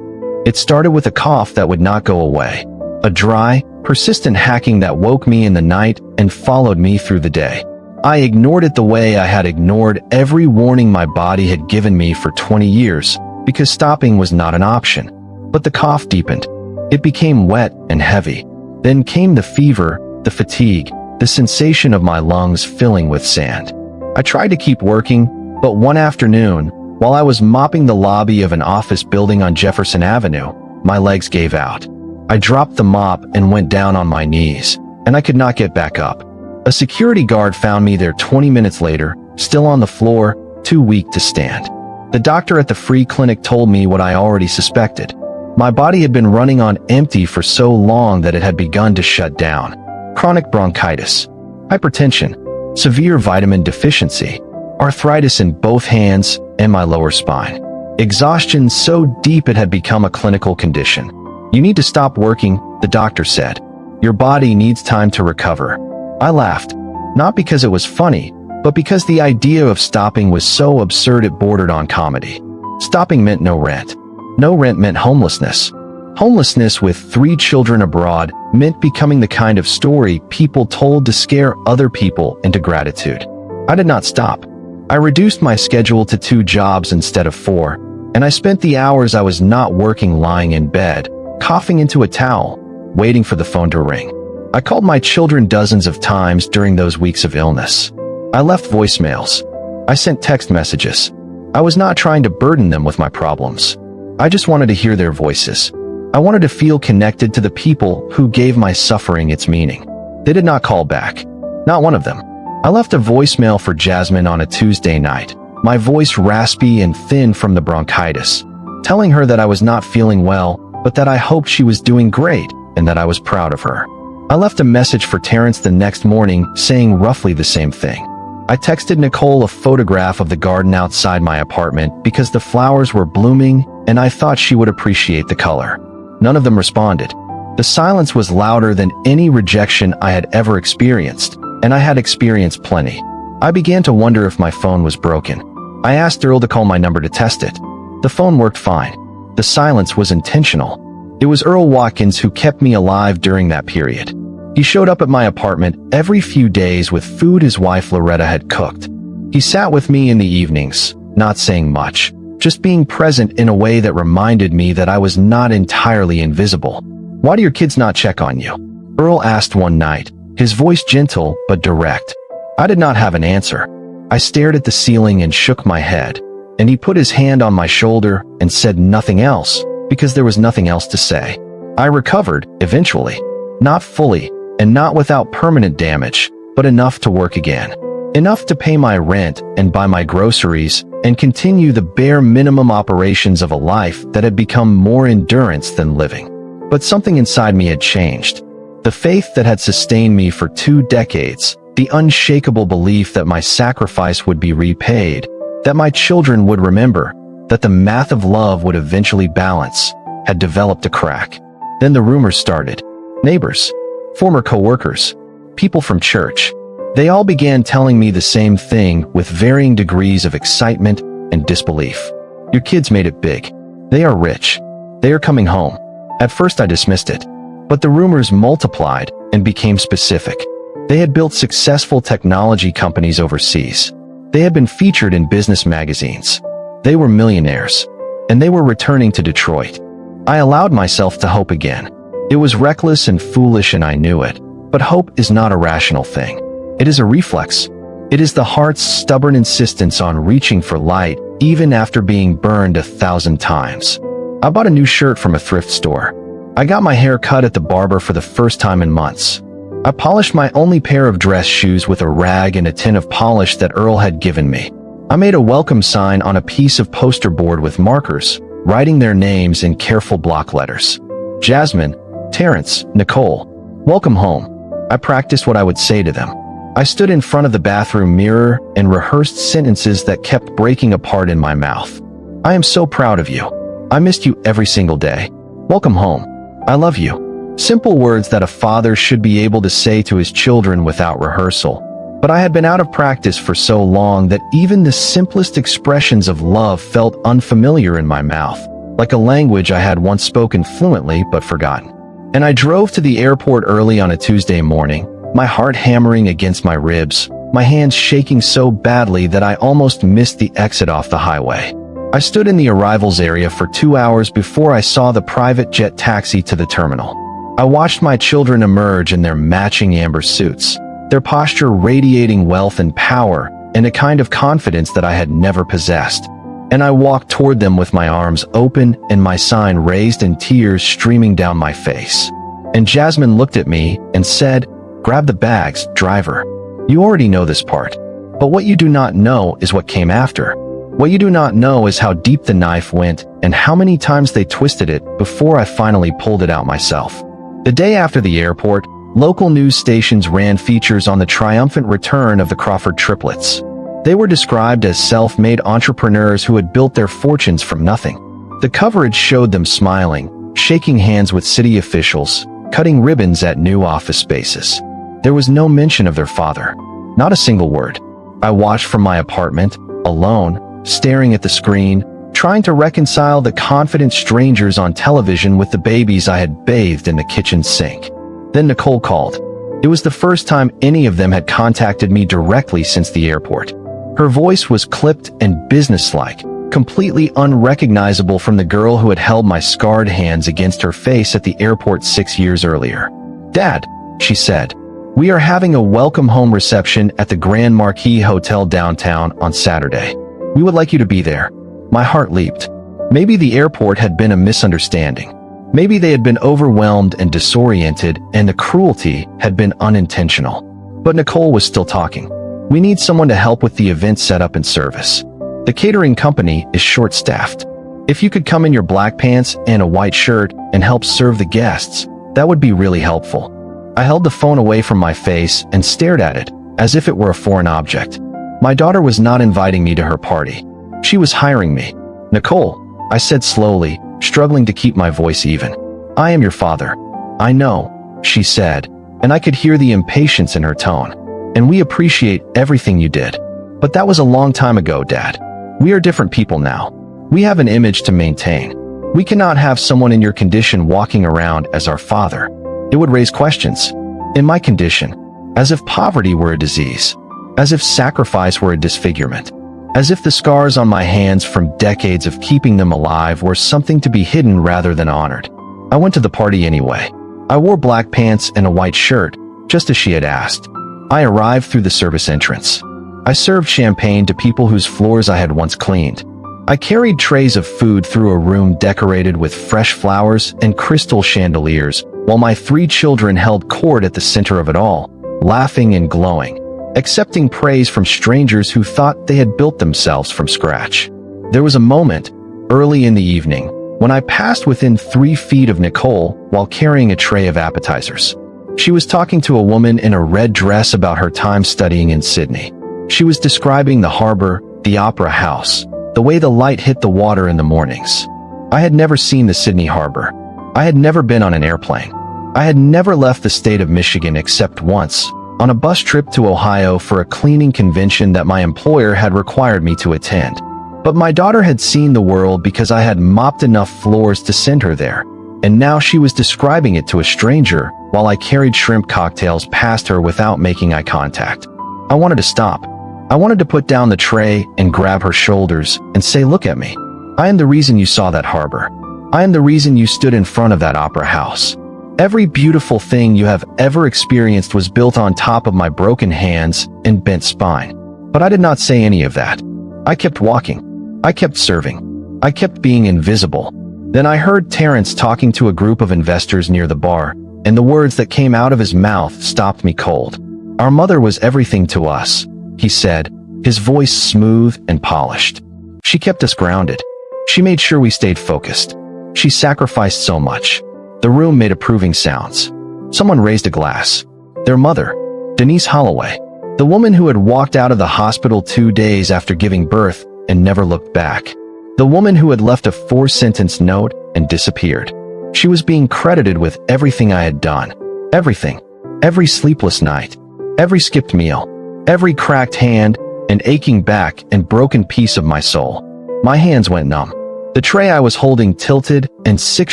[SPEAKER 1] It started with a cough that would not go away, a dry, persistent hacking that woke me in the night and followed me through the day. I ignored it the way I had ignored every warning my body had given me for 20 years, because stopping was not an option. But the cough deepened. It became wet and heavy. Then came the fever, the fatigue, the sensation of my lungs filling with sand. I tried to keep working, but one afternoon, while I was mopping the lobby of an office building on Jefferson Avenue, my legs gave out. I dropped the mop and went down on my knees, and I could not get back up. A security guard found me there 20 minutes later, still on the floor, too weak to stand. The doctor at the free clinic told me what I already suspected. My body had been running on empty for so long that it had begun to shut down. Chronic bronchitis, hypertension, severe vitamin deficiency, arthritis in both hands and my lower spine. Exhaustion so deep it had become a clinical condition. You need to stop working, the doctor said. Your body needs time to recover. I laughed, not because it was funny, but because the idea of stopping was so absurd it bordered on comedy. Stopping meant no rent. No rent meant homelessness. Homelessness with 3 children abroad meant becoming the kind of story people told to scare other people into gratitude. I did not stop. I reduced my schedule to 2 jobs instead of 4, and I spent the hours I was not working lying in bed, coughing into a towel, waiting for the phone to ring. I called my children dozens of times during those weeks of illness. I left voicemails. I sent text messages. I was not trying to burden them with my problems. I just wanted to hear their voices. I wanted to feel connected to the people who gave my suffering its meaning. They did not call back. Not one of them. I left a voicemail for Jasmine on a Tuesday night, my voice raspy and thin from the bronchitis, telling her that I was not feeling well, but that I hoped she was doing great and that I was proud of her. I left a message for Terrence the next morning saying roughly the same thing. I texted Nicole a photograph of the garden outside my apartment because the flowers were blooming and I thought she would appreciate the color. None of them responded. The silence was louder than any rejection I had ever experienced, and I had experienced plenty. I began to wonder if my phone was broken. I asked Earl to call my number to test it. The phone worked fine. The silence was intentional. It was Earl Watkins who kept me alive during that period. He showed up at my apartment every few days with food his wife Loretta had cooked. He sat with me in the evenings, not saying much, just being present in a way that reminded me that I was not entirely invisible. "Why do your kids not check on you?" Earl asked one night, his voice gentle but direct. I did not have an answer. I stared at the ceiling and shook my head, and he put his hand on my shoulder and said nothing else, because there was nothing else to say. I recovered, eventually. Not fully, and not without permanent damage, but enough to work again. Enough to pay my rent and buy my groceries and continue the bare minimum operations of a life that had become more endurance than living. But something inside me had changed. The faith that had sustained me for 2 decades, the unshakable belief that my sacrifice would be repaid, that my children would remember, that the math of love would eventually balance, had developed a crack. Then the rumors started. Neighbors, former co-workers, people from church. They all began telling me the same thing with varying degrees of excitement and disbelief. Your kids made it big. They are rich. They are coming home. At first I dismissed it, but the rumors multiplied and became specific. They had built successful technology companies overseas. They had been featured in business magazines. They were millionaires, and they were returning to Detroit. I allowed myself to hope again. It was reckless and foolish and I knew it, but hope is not a rational thing. It is a reflex. It is the heart's stubborn insistence on reaching for light even after being burned 1,000 times. I bought a new shirt from a thrift store. I got my hair cut at the barber for the first time in months. I polished my only pair of dress shoes with a rag and a tin of polish that Earl had given me. I made a welcome sign on a piece of poster board with markers, writing their names in careful block letters. Jasmine, Terrence, Nicole, welcome home. I practiced what I would say to them. I stood in front of the bathroom mirror and rehearsed sentences that kept breaking apart in my mouth. I am so proud of you. I missed you every single day. Welcome home. I love you. Simple words that a father should be able to say to his children without rehearsal. But I had been out of practice for so long that even the simplest expressions of love felt unfamiliar in my mouth, like a language I had once spoken fluently but forgotten. And I drove to the airport early on a Tuesday morning, my heart hammering against my ribs, my hands shaking so badly that I almost missed the exit off the highway. I stood in the arrivals area for 2 hours before I saw the private jet taxi to the terminal. I watched my children emerge in their matching amber suits, their posture radiating wealth and power and a kind of confidence that I had never possessed. And I walked toward them with my arms open and my sign raised and tears streaming down my face. And Jasmine looked at me and said, "Grab the bags, driver. You already know this part. But what you do not know is what came after. What you do not know is how deep the knife went and how many times they twisted it before I finally pulled it out myself." The day after the airport, local news stations ran features on the triumphant return of the Crawford triplets. They were described as self-made entrepreneurs who had built their fortunes from nothing. The coverage showed them smiling, shaking hands with city officials, cutting ribbons at new office spaces. There was no mention of their father. Not a single word. I watched from my apartment, alone, staring at the screen, trying to reconcile the confident strangers on television with the babies I had bathed in the kitchen sink. Then Nicole called. It was the first time any of them had contacted me directly since the airport. Her voice was clipped and businesslike, completely unrecognizable from the girl who had held my scarred hands against her face at the airport 6 years earlier. "Dad," she said, "we are having a welcome home reception at the Grand Marquis Hotel downtown on Saturday. We would like you to be there." My heart leaped. Maybe the airport had been a misunderstanding. Maybe they had been overwhelmed and disoriented and the cruelty had been unintentional. But Nicole was still talking. "We need someone to help with the event setup and service. The catering company is short-staffed. If you could come in your black pants and a white shirt and help serve the guests, that would be really helpful." I held the phone away from my face and stared at it, as if it were a foreign object. My daughter was not inviting me to her party. She was hiring me. "Nicole," I said slowly, struggling to keep my voice even. "I am your father." "I know," she said, and I could hear the impatience in her tone. "And we appreciate everything you did. But that was a long time ago, Dad. We are different people now. We have an image to maintain. We cannot have someone in your condition walking around as our father. It would raise questions. In my condition, as if poverty were a disease, as if sacrifice were a disfigurement, as if the scars on my hands from decades of keeping them alive were something to be hidden rather than honored." I went to the party anyway. I wore black pants and a white shirt, just as she had asked. I arrived through the service entrance. I served champagne to people whose floors I had once cleaned. I carried trays of food through a room decorated with fresh flowers and crystal chandeliers, while my 3 children held court at the center of it all, laughing and glowing. accepting praise from strangers who thought they had built themselves from scratch. There was a moment, early in the evening, when I passed within 3 feet of Nicole while carrying a tray of appetizers. She was talking to a woman in a red dress about her time studying in Sydney. She was describing the harbor, the opera house, the way the light hit the water in the mornings. I had never seen the Sydney harbor. I had never been on an airplane. I had never left the state of Michigan except once, on a bus trip to Ohio for a cleaning convention that my employer had required me to attend. But my daughter had seen the world because I had mopped enough floors to send her there, and now she was describing it to a stranger while I carried shrimp cocktails past her without making eye contact. I wanted to stop. I wanted to put down the tray and grab her shoulders and say, "Look at me. I am the reason you saw that harbor. I am the reason you stood in front of that opera house. Every beautiful thing you have ever experienced was built on top of my broken hands and bent spine." But I did not say any of that. I kept walking. I kept serving. I kept being invisible. Then I heard Terrence talking to a group of investors near the bar, and the words that came out of his mouth stopped me cold. "Our mother was everything to us," he said, his voice smooth and polished. "She kept us grounded. She made sure we stayed focused. She sacrificed so much." The room made approving sounds. Someone raised a glass. Their mother, Denise Holloway, the woman who had walked out of the hospital 2 days after giving birth and never looked back. The woman who had left a 4-sentence note and disappeared. She was being credited with everything I had done. Everything. Every sleepless night. Every skipped meal. Every cracked hand, an aching back, and broken piece of my soul. My hands went numb. The tray I was holding tilted, and 6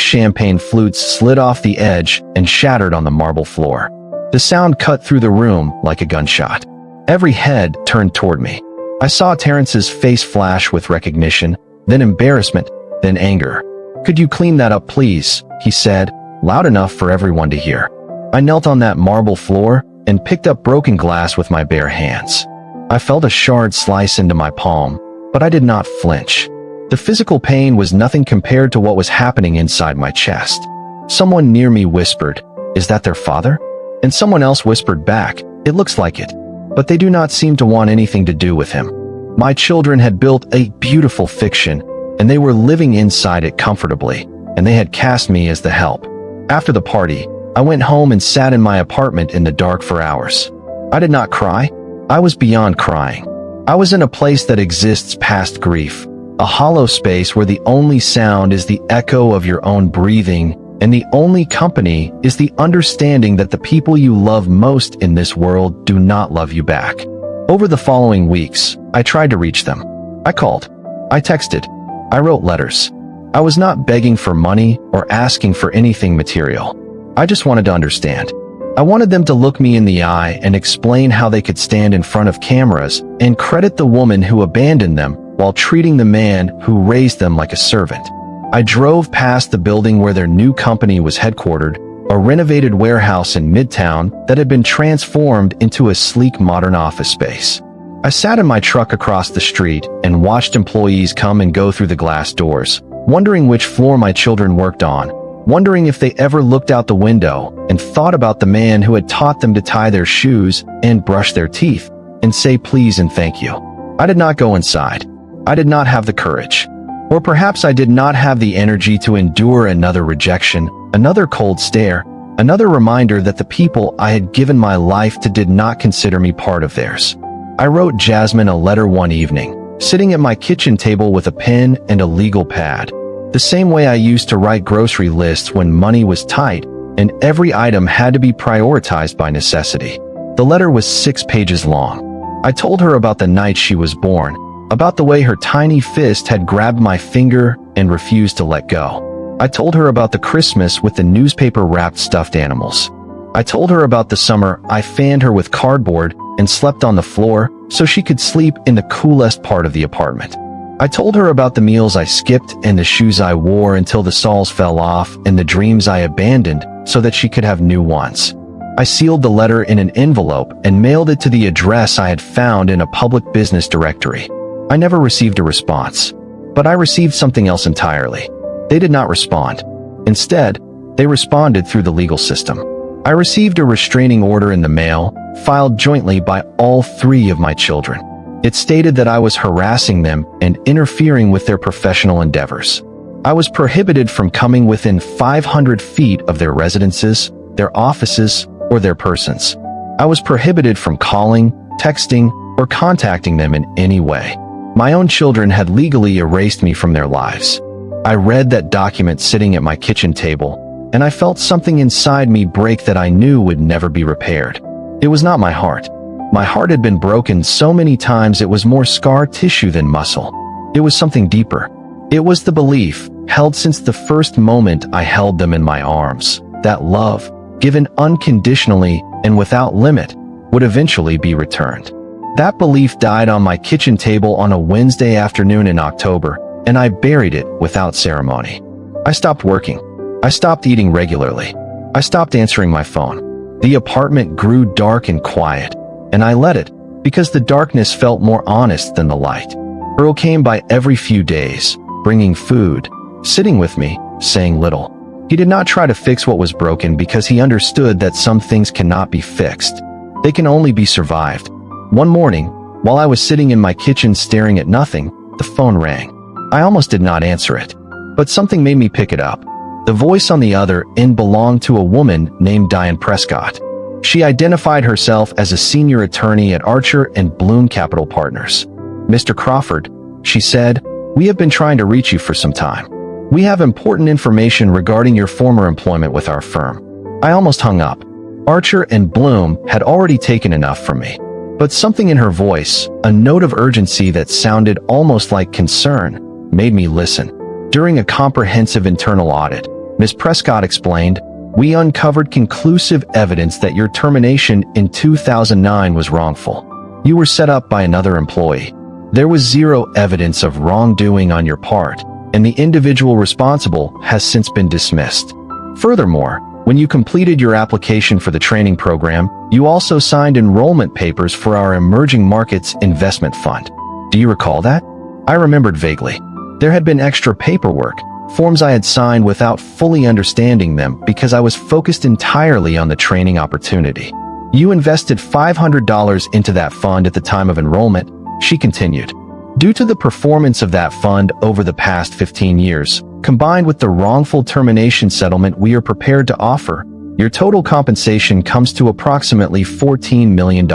[SPEAKER 1] champagne flutes slid off the edge and shattered on the marble floor. The sound cut through the room like a gunshot. Every head turned toward me. I saw Terrence's face flash with recognition, then embarrassment, then anger. "Could you clean that up, please?" he said, loud enough for everyone to hear. I knelt on that marble floor and picked up broken glass with my bare hands. I felt a shard slice into my palm, but I did not flinch. The physical pain was nothing compared to what was happening inside my chest. Someone near me whispered, "Is that their father?" And someone else whispered back, "It looks like it." But they do not seem to want anything to do with him. My children had built a beautiful fiction, and they were living inside it comfortably, and they had cast me as the help. After the party, I went home and sat in my apartment in the dark for hours. I did not cry. I was beyond crying. I was in a place that exists past grief, a hollow space where the only sound is the echo of your own breathing, and the only company is the understanding that the people you love most in this world do not love you back. Over the following weeks, I tried to reach them. I called. I texted. I wrote letters. I was not begging for money or asking for anything material. I just wanted to understand. I wanted them to look me in the eye and explain how they could stand in front of cameras and credit the woman who abandoned them while treating the man who raised them like a servant. I drove past the building where their new company was headquartered, a renovated warehouse in Midtown that had been transformed into a sleek modern office space. I sat in my truck across the street and watched employees come and go through the glass doors, wondering which floor my children worked on, wondering if they ever looked out the window and thought about the man who had taught them to tie their shoes and brush their teeth and say please and thank you. I did not go inside. I did not have the courage. Or perhaps I did not have the energy to endure another rejection, another cold stare, another reminder that the people I had given my life to did not consider me part of theirs. I wrote Jasmine a letter one evening, sitting at my kitchen table with a pen and a legal pad, the same way I used to write grocery lists when money was tight and every item had to be prioritized by necessity. The letter was 6 pages long. I told her about the night she was born, about the way her tiny fist had grabbed my finger and refused to let go. I told her about the Christmas with the newspaper-wrapped stuffed animals. I told her about the summer I fanned her with cardboard and slept on the floor so she could sleep in the coolest part of the apartment. I told her about the meals I skipped and the shoes I wore until the soles fell off and the dreams I abandoned so that she could have new ones. I sealed the letter in an envelope and mailed it to the address I had found in a public business directory. I never received a response, but I received something else entirely. They did not respond. Instead, they responded through the legal system. I received a restraining order in the mail, filed jointly by all three of my children. It stated that I was harassing them and interfering with their professional endeavors. I was prohibited from coming within 500 feet of their residences, their offices, or their persons. I was prohibited from calling, texting, or contacting them in any way. My own children had legally erased me from their lives. I read that document sitting at my kitchen table, and I felt something inside me break that I knew would never be repaired. It was not my heart. My heart had been broken so many times it was more scar tissue than muscle. It was something deeper. It was the belief, held since the first moment I held them in my arms, that love, given unconditionally and without limit, would eventually be returned. That belief died on my kitchen table on a Wednesday afternoon in October, and I buried it without ceremony. I stopped working. I stopped eating regularly. I stopped answering my phone. The apartment grew dark and quiet, and I let it, because the darkness felt more honest than the light. Earl came by every few days, bringing food, sitting with me, saying little. He did not try to fix what was broken because he understood that some things cannot be fixed. They can only be survived. One morning, while I was sitting in my kitchen staring at nothing, the phone rang. I almost did not answer it, but something made me pick it up. The voice on the other end belonged to a woman named Diane Prescott. She identified herself as a senior attorney at Archer and Bloom Capital Partners. "Mr. Crawford," she said, "we have been trying to reach you for some time. We have important information regarding your former employment with our firm." I almost hung up. Archer and Bloom had already taken enough from me. But something in her voice, a note of urgency that sounded almost like concern, made me listen. During a comprehensive internal audit, Ms. Prescott explained, "We uncovered conclusive evidence that your termination in 2009 was wrongful. You were set up by another employee. There was zero evidence of wrongdoing on your part, and the individual responsible has since been dismissed. Furthermore, when you completed your application for the training program, you also signed enrollment papers for our Emerging Markets Investment Fund. Do you recall that?" I remembered vaguely. There had been extra paperwork, forms I had signed without fully understanding them because I was focused entirely on the training opportunity. "You invested $500 into that fund at the time of enrollment," she continued. "Due to the performance of that fund over the past 15 years, combined with the wrongful termination settlement we are prepared to offer, your total compensation comes to approximately $14 million.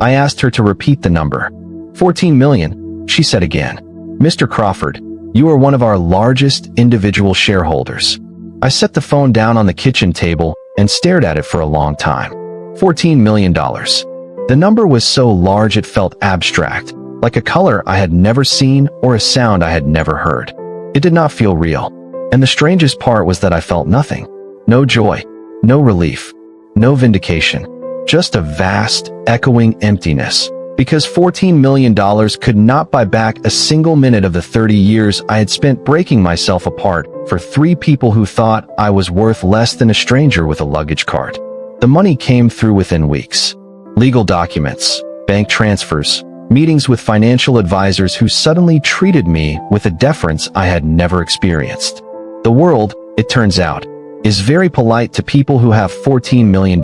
[SPEAKER 1] I asked her to repeat the number. "14 million, she said again. "Mr. Crawford, you are one of our largest individual shareholders." I set the phone down on the kitchen table and stared at it for a long time. $14 million. The number was so large it felt abstract, like a color I had never seen or a sound I had never heard. It did not feel real. And the strangest part was that I felt nothing. No joy, no relief, no vindication. Just a vast, echoing emptiness. Because $14 million could not buy back a single minute of the 30 years I had spent breaking myself apart for three people who thought I was worth less than a stranger with a luggage cart. The money came through within weeks. Legal documents, bank transfers, meetings with financial advisors who suddenly treated me with a deference I had never experienced. The world, it turns out, is very polite to people who have $14 million.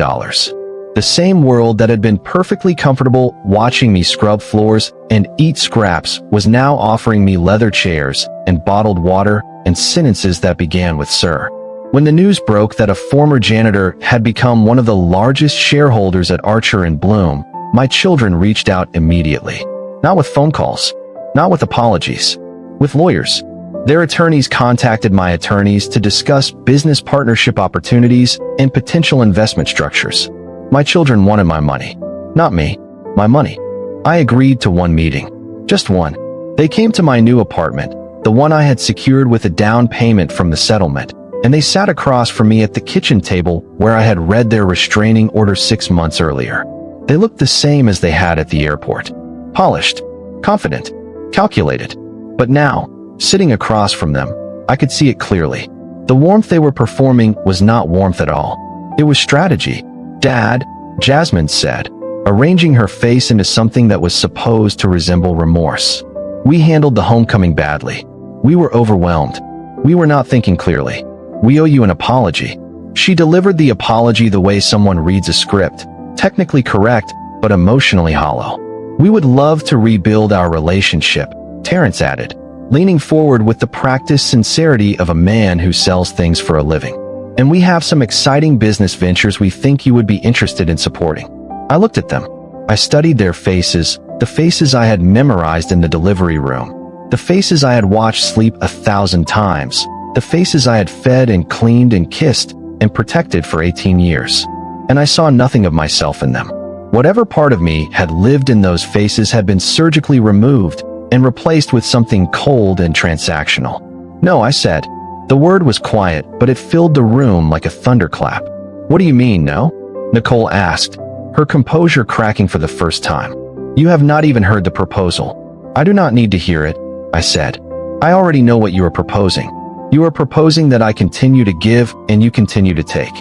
[SPEAKER 1] The same world that had been perfectly comfortable watching me scrub floors and eat scraps was now offering me leather chairs and bottled water and sentences that began with "Sir." When the news broke that a former janitor had become one of the largest shareholders at Archer and Bloom, my children reached out immediately. Not with phone calls, not with apologies, with lawyers. Their attorneys contacted my attorneys to discuss business partnership opportunities and potential investment structures. My children wanted my money. Not me, my money. I agreed to one meeting. Just one. They came to my new apartment, the one I had secured with a down payment from the settlement, and they sat across from me at the kitchen table where I had read their restraining order 6 months earlier. They looked the same as they had at the airport. Polished, confident, calculated. But now, sitting across from them, I could see it clearly. The warmth they were performing was not warmth at all. It was strategy. "Dad," Jasmine said, arranging her face into something that was supposed to resemble remorse. "We handled the homecoming badly. We were overwhelmed. We were not thinking clearly. We owe you an apology. She delivered the apology the way someone reads a script, technically correct, but emotionally hollow. "We would love to rebuild our relationship," Terrence added, leaning forward with the practiced sincerity of a man who sells things for a living. "And we have some exciting business ventures we think you would be interested in supporting." I looked at them. I studied their faces, the faces I had memorized in the delivery room, the faces I had watched sleep 1,000 times, the faces I had fed and cleaned and kissed and protected for 18 years. And I saw nothing of myself in them. Whatever part of me had lived in those faces had been surgically removed and replaced with something cold and transactional. "No," I said. The word was quiet, but it filled the room like a thunderclap. "What do you mean, no?" Nicole asked, her composure cracking for the first time. "You have not even heard the proposal." "I do not need to hear it," I said. "I already know what you are proposing. You are proposing that I continue to give and you continue to take.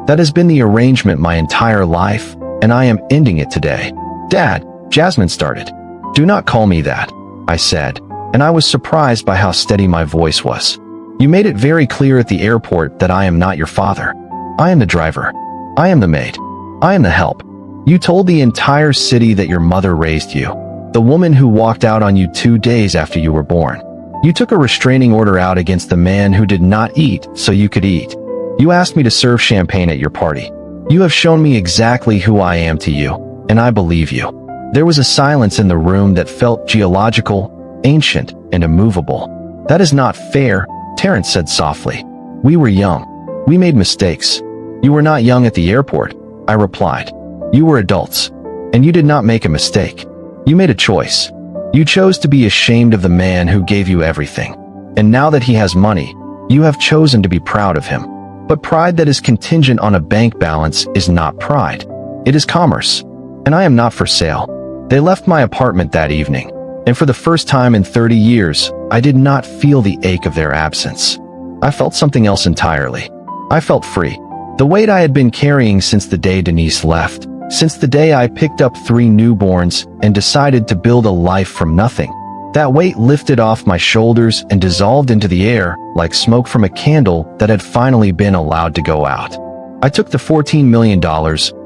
[SPEAKER 1] That has been the arrangement my entire life, and I am ending it today." "Dad," Jasmine started. "Do not call me that," I said, and I was surprised by how steady my voice was. "You made it very clear at the airport that I am not your father. I am the driver. I am the maid. I am the help. You told the entire city that your mother raised you, the woman who walked out on you 2 days after you were born. You took a restraining order out against the man who did not eat so you could eat. You asked me to serve champagne at your party. You have shown me exactly who I am to you, and I believe you." There was a silence in the room that felt geological, ancient, and immovable. "That is not fair," Terrence said softly. "We were young. We made mistakes." "You were not young at the airport," I replied. "You were adults. And you did not make a mistake. You made a choice. You chose to be ashamed of the man who gave you everything. And now that he has money, you have chosen to be proud of him. But pride that is contingent on a bank balance is not pride. It is commerce. And I am not for sale." They left my apartment that evening, and for the first time in 30 years, I did not feel the ache of their absence. I felt something else entirely. I felt free. The weight I had been carrying since the day Denise left, since the day I picked up 3 newborns and decided to build a life from nothing. That weight lifted off my shoulders and dissolved into the air like smoke from a candle that had finally been allowed to go out. I took the $14 million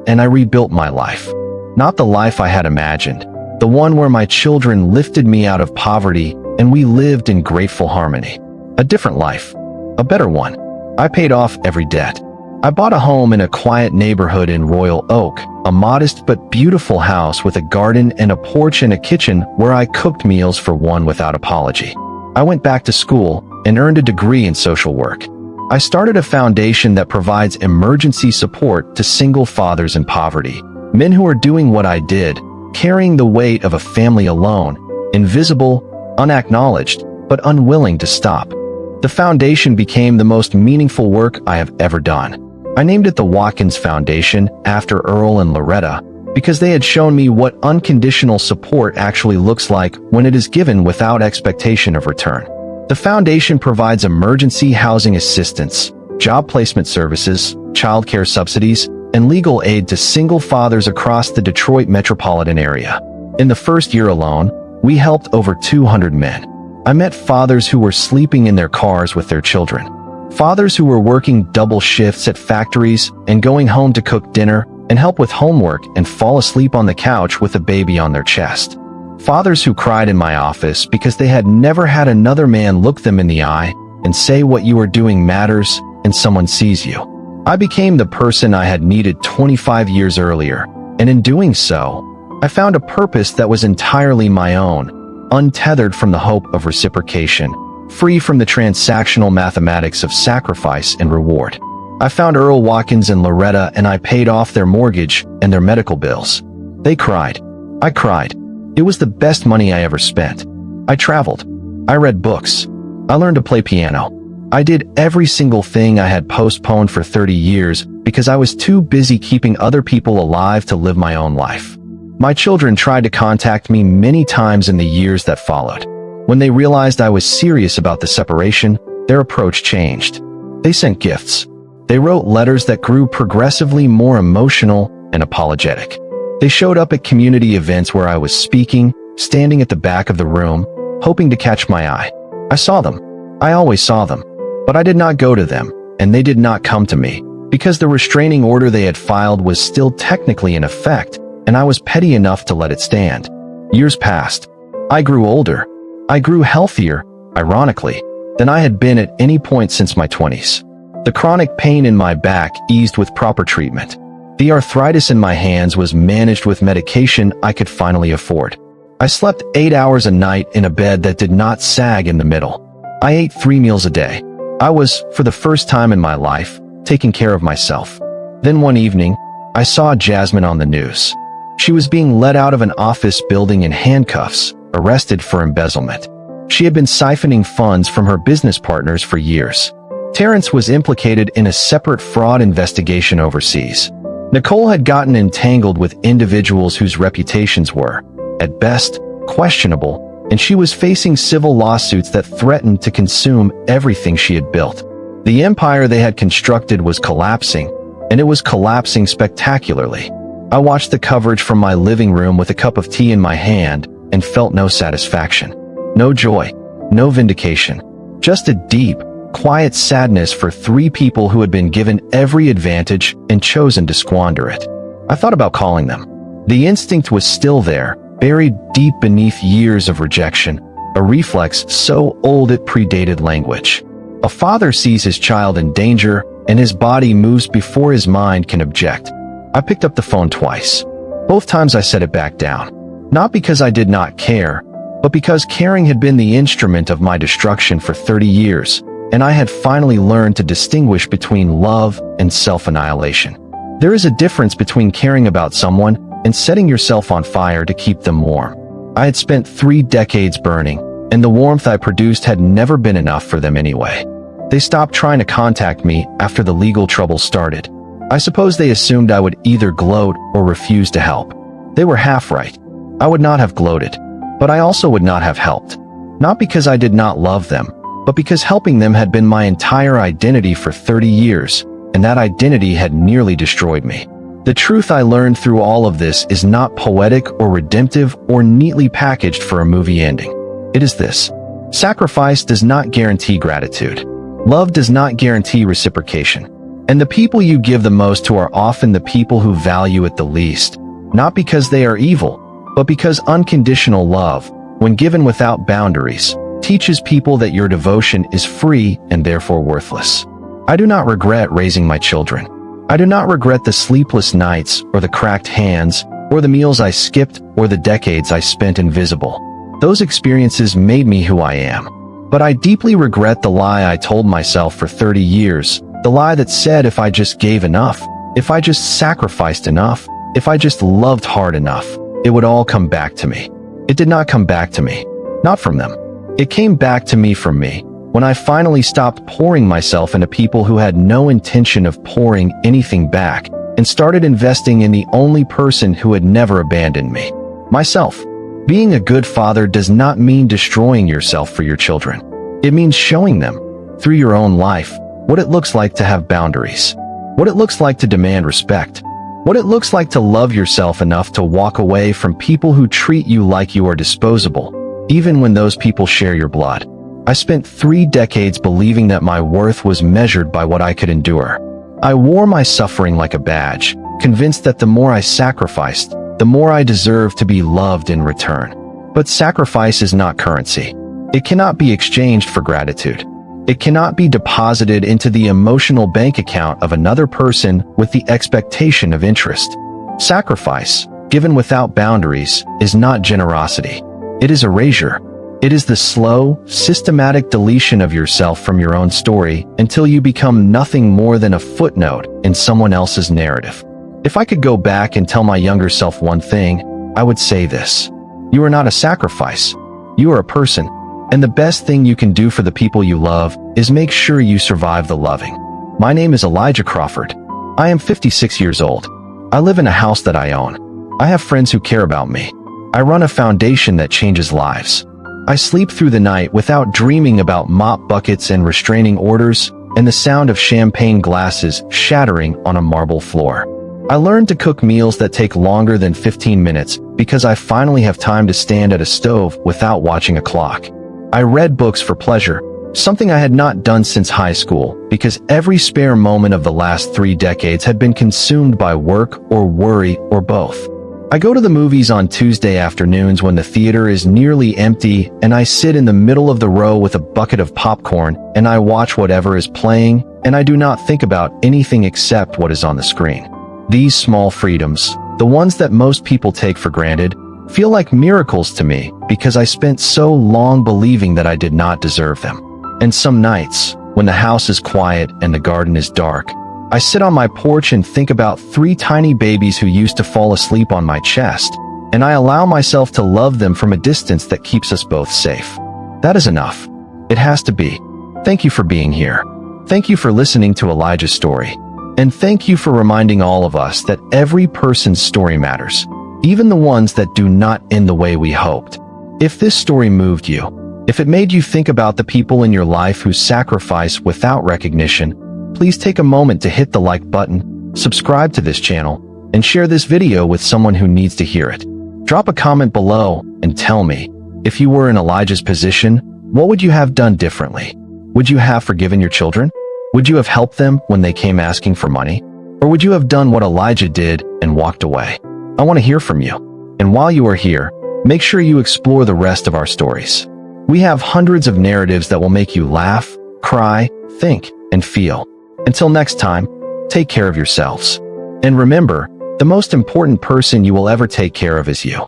[SPEAKER 1] and I rebuilt my life. Not the life I had imagined, the one where my children lifted me out of poverty and we lived in grateful harmony. A different life. A better one. I paid off every debt. I bought a home in a quiet neighborhood in Royal Oak, a modest but beautiful house with a garden and a porch and a kitchen where I cooked meals for one without apology. I went back to school and earned a degree in social work. I started a foundation that provides emergency support to single fathers in poverty, men who are doing what I did, carrying the weight of a family alone, invisible, unacknowledged, but unwilling to stop. The foundation became the most meaningful work I have ever done. I named it the Watkins Foundation after Earl and Loretta because they had shown me what unconditional support actually looks like when it is given without expectation of return. The foundation provides emergency housing assistance, job placement services, childcare subsidies, and legal aid to single fathers across the Detroit metropolitan area. In the first year alone, we helped over 200 men. I met fathers who were sleeping in their cars with their children. Fathers who were working double shifts at factories and going home to cook dinner and help with homework and fall asleep on the couch with a baby on their chest. Fathers who cried in my office because they had never had another man look them in the eye and say what you are doing matters and someone sees you. I became the person I had needed 25 years earlier, and in doing so, I found a purpose that was entirely my own, untethered from the hope of reciprocation, free from the transactional mathematics of sacrifice and reward. I found Earl Watkins and Loretta and I paid off their mortgage and their medical bills. They cried. I cried. It was the best money I ever spent. I traveled. I read books. I learned to play piano. I did every single thing I had postponed for 30 years because I was too busy keeping other people alive to live my own life. My children tried to contact me many times in the years that followed. When they realized I was serious about the separation, their approach changed. They sent gifts. They wrote letters that grew progressively more emotional and apologetic. They showed up at community events where I was speaking, standing at the back of the room, hoping to catch my eye. I saw them. I always saw them. But I did not go to them, and they did not come to me. Because the restraining order they had filed was still technically in effect, and I was petty enough to let it stand. Years passed. I grew older. I grew healthier, ironically, than I had been at any point since my 20s. The chronic pain in my back eased with proper treatment. The arthritis in my hands was managed with medication I could finally afford. I slept 8 hours a night in a bed that did not sag in the middle. I ate 3 meals a day. I was, for the first time in my life, taking care of myself. Then one evening, I saw Jasmine on the news. She was being led out of an office building in handcuffs, arrested for embezzlement. She had been siphoning funds from her business partners for years. Terrence was implicated in a separate fraud investigation overseas. Nicole had gotten entangled with individuals whose reputations were, at best, questionable, and she was facing civil lawsuits that threatened to consume everything she had built. The empire they had constructed was collapsing, and it was collapsing spectacularly. I watched the coverage from my living room with a cup of tea in my hand and felt no satisfaction, no joy, no vindication, just a deep, quiet sadness for 3 people who had been given every advantage and chosen to squander it. I thought about calling them. The instinct was still there, buried deep beneath years of rejection, a reflex so old it predated language. A father sees his child in danger, and his body moves before his mind can object. I picked up the phone twice. Both times I set it back down. Not because I did not care, but because caring had been the instrument of my destruction for 30 years, and I had finally learned to distinguish between love and self-annihilation. There is a difference between caring about someone and setting yourself on fire to keep them warm. I had spent 3 decades burning, and the warmth I produced had never been enough for them anyway. They stopped trying to contact me after the legal trouble started. I suppose they assumed I would either gloat or refuse to help. They were half right. I would not have gloated, but I also would not have helped. Not because I did not love them, but because helping them had been my entire identity for 30 years, and that identity had nearly destroyed me. The truth I learned through all of this is not poetic or redemptive or neatly packaged for a movie ending. It is this: sacrifice does not guarantee gratitude. Love does not guarantee reciprocation. And the people you give the most to are often the people who value it the least, not because they are evil, but because unconditional love, when given without boundaries, teaches people that your devotion is free and therefore worthless. I do not regret raising my children. I do not regret the sleepless nights or the cracked hands or the meals I skipped or the decades I spent invisible. Those experiences made me who I am. But I deeply regret the lie I told myself for 30 years, the lie that said if I just gave enough, if I just sacrificed enough, if I just loved hard enough, it would all come back to me. It did not come back to me. Not from them. It came back to me from me, when I finally stopped pouring myself into people who had no intention of pouring anything back, and started investing in the only person who had never abandoned me. Myself. Being a good father does not mean destroying yourself for your children. It means showing them, through your own life, what it looks like to have boundaries, what it looks like to demand respect, what it looks like to love yourself enough to walk away from people who treat you like you are disposable, even when those people share your blood. I spent 3 decades believing that my worth was measured by what I could endure. I wore my suffering like a badge, convinced that the more I sacrificed, the more I deserved to be loved in return. But sacrifice is not currency. It cannot be exchanged for gratitude. It cannot be deposited into the emotional bank account of another person with the expectation of interest. Sacrifice, given without boundaries, is not generosity. It is erasure. It is the slow, systematic deletion of yourself from your own story until you become nothing more than a footnote in someone else's narrative. If I could go back and tell my younger self one thing, I would say this: you are not a sacrifice. You are a person. And the best thing you can do for the people you love is make sure you survive the loving. My name is Elijah Crawford. I am 56 years old. I live in a house that I own. I have friends who care about me. I run a foundation that changes lives. I sleep through the night without dreaming about mop buckets and restraining orders and the sound of champagne glasses shattering on a marble floor. I learned to cook meals that take longer than 15 minutes because I finally have time to stand at a stove without watching a clock. I read books for pleasure, something I had not done since high school because every spare moment of the last 3 decades had been consumed by work or worry or both. I go to the movies on Tuesday afternoons when the theater is nearly empty, and I sit in the middle of the row with a bucket of popcorn and I watch whatever is playing, and I do not think about anything except what is on the screen. These small freedoms, the ones that most people take for granted, feel like miracles to me because I spent so long believing that I did not deserve them. And some nights, when the house is quiet and the garden is dark, I sit on my porch and think about 3 tiny babies who used to fall asleep on my chest, and I allow myself to love them from a distance that keeps us both safe. That is enough. It has to be. Thank you for being here. Thank you for listening to Elijah's story. And thank you for reminding all of us that every person's story matters, even the ones that do not end the way we hoped. If this story moved you, if it made you think about the people in your life who sacrifice without recognition, please take a moment to hit the like button, subscribe to this channel, and share this video with someone who needs to hear it. Drop a comment below and tell me, if you were in Elijah's position, what would you have done differently? Would you have forgiven your children? Would you have helped them when they came asking for money? Or would you have done what Elijah did and walked away? I want to hear from you. And while you are here, make sure you explore the rest of our stories. We have hundreds of narratives that will make you laugh, cry, think, and feel. Until next time, take care of yourselves. And remember, the most important person you will ever take care of is you.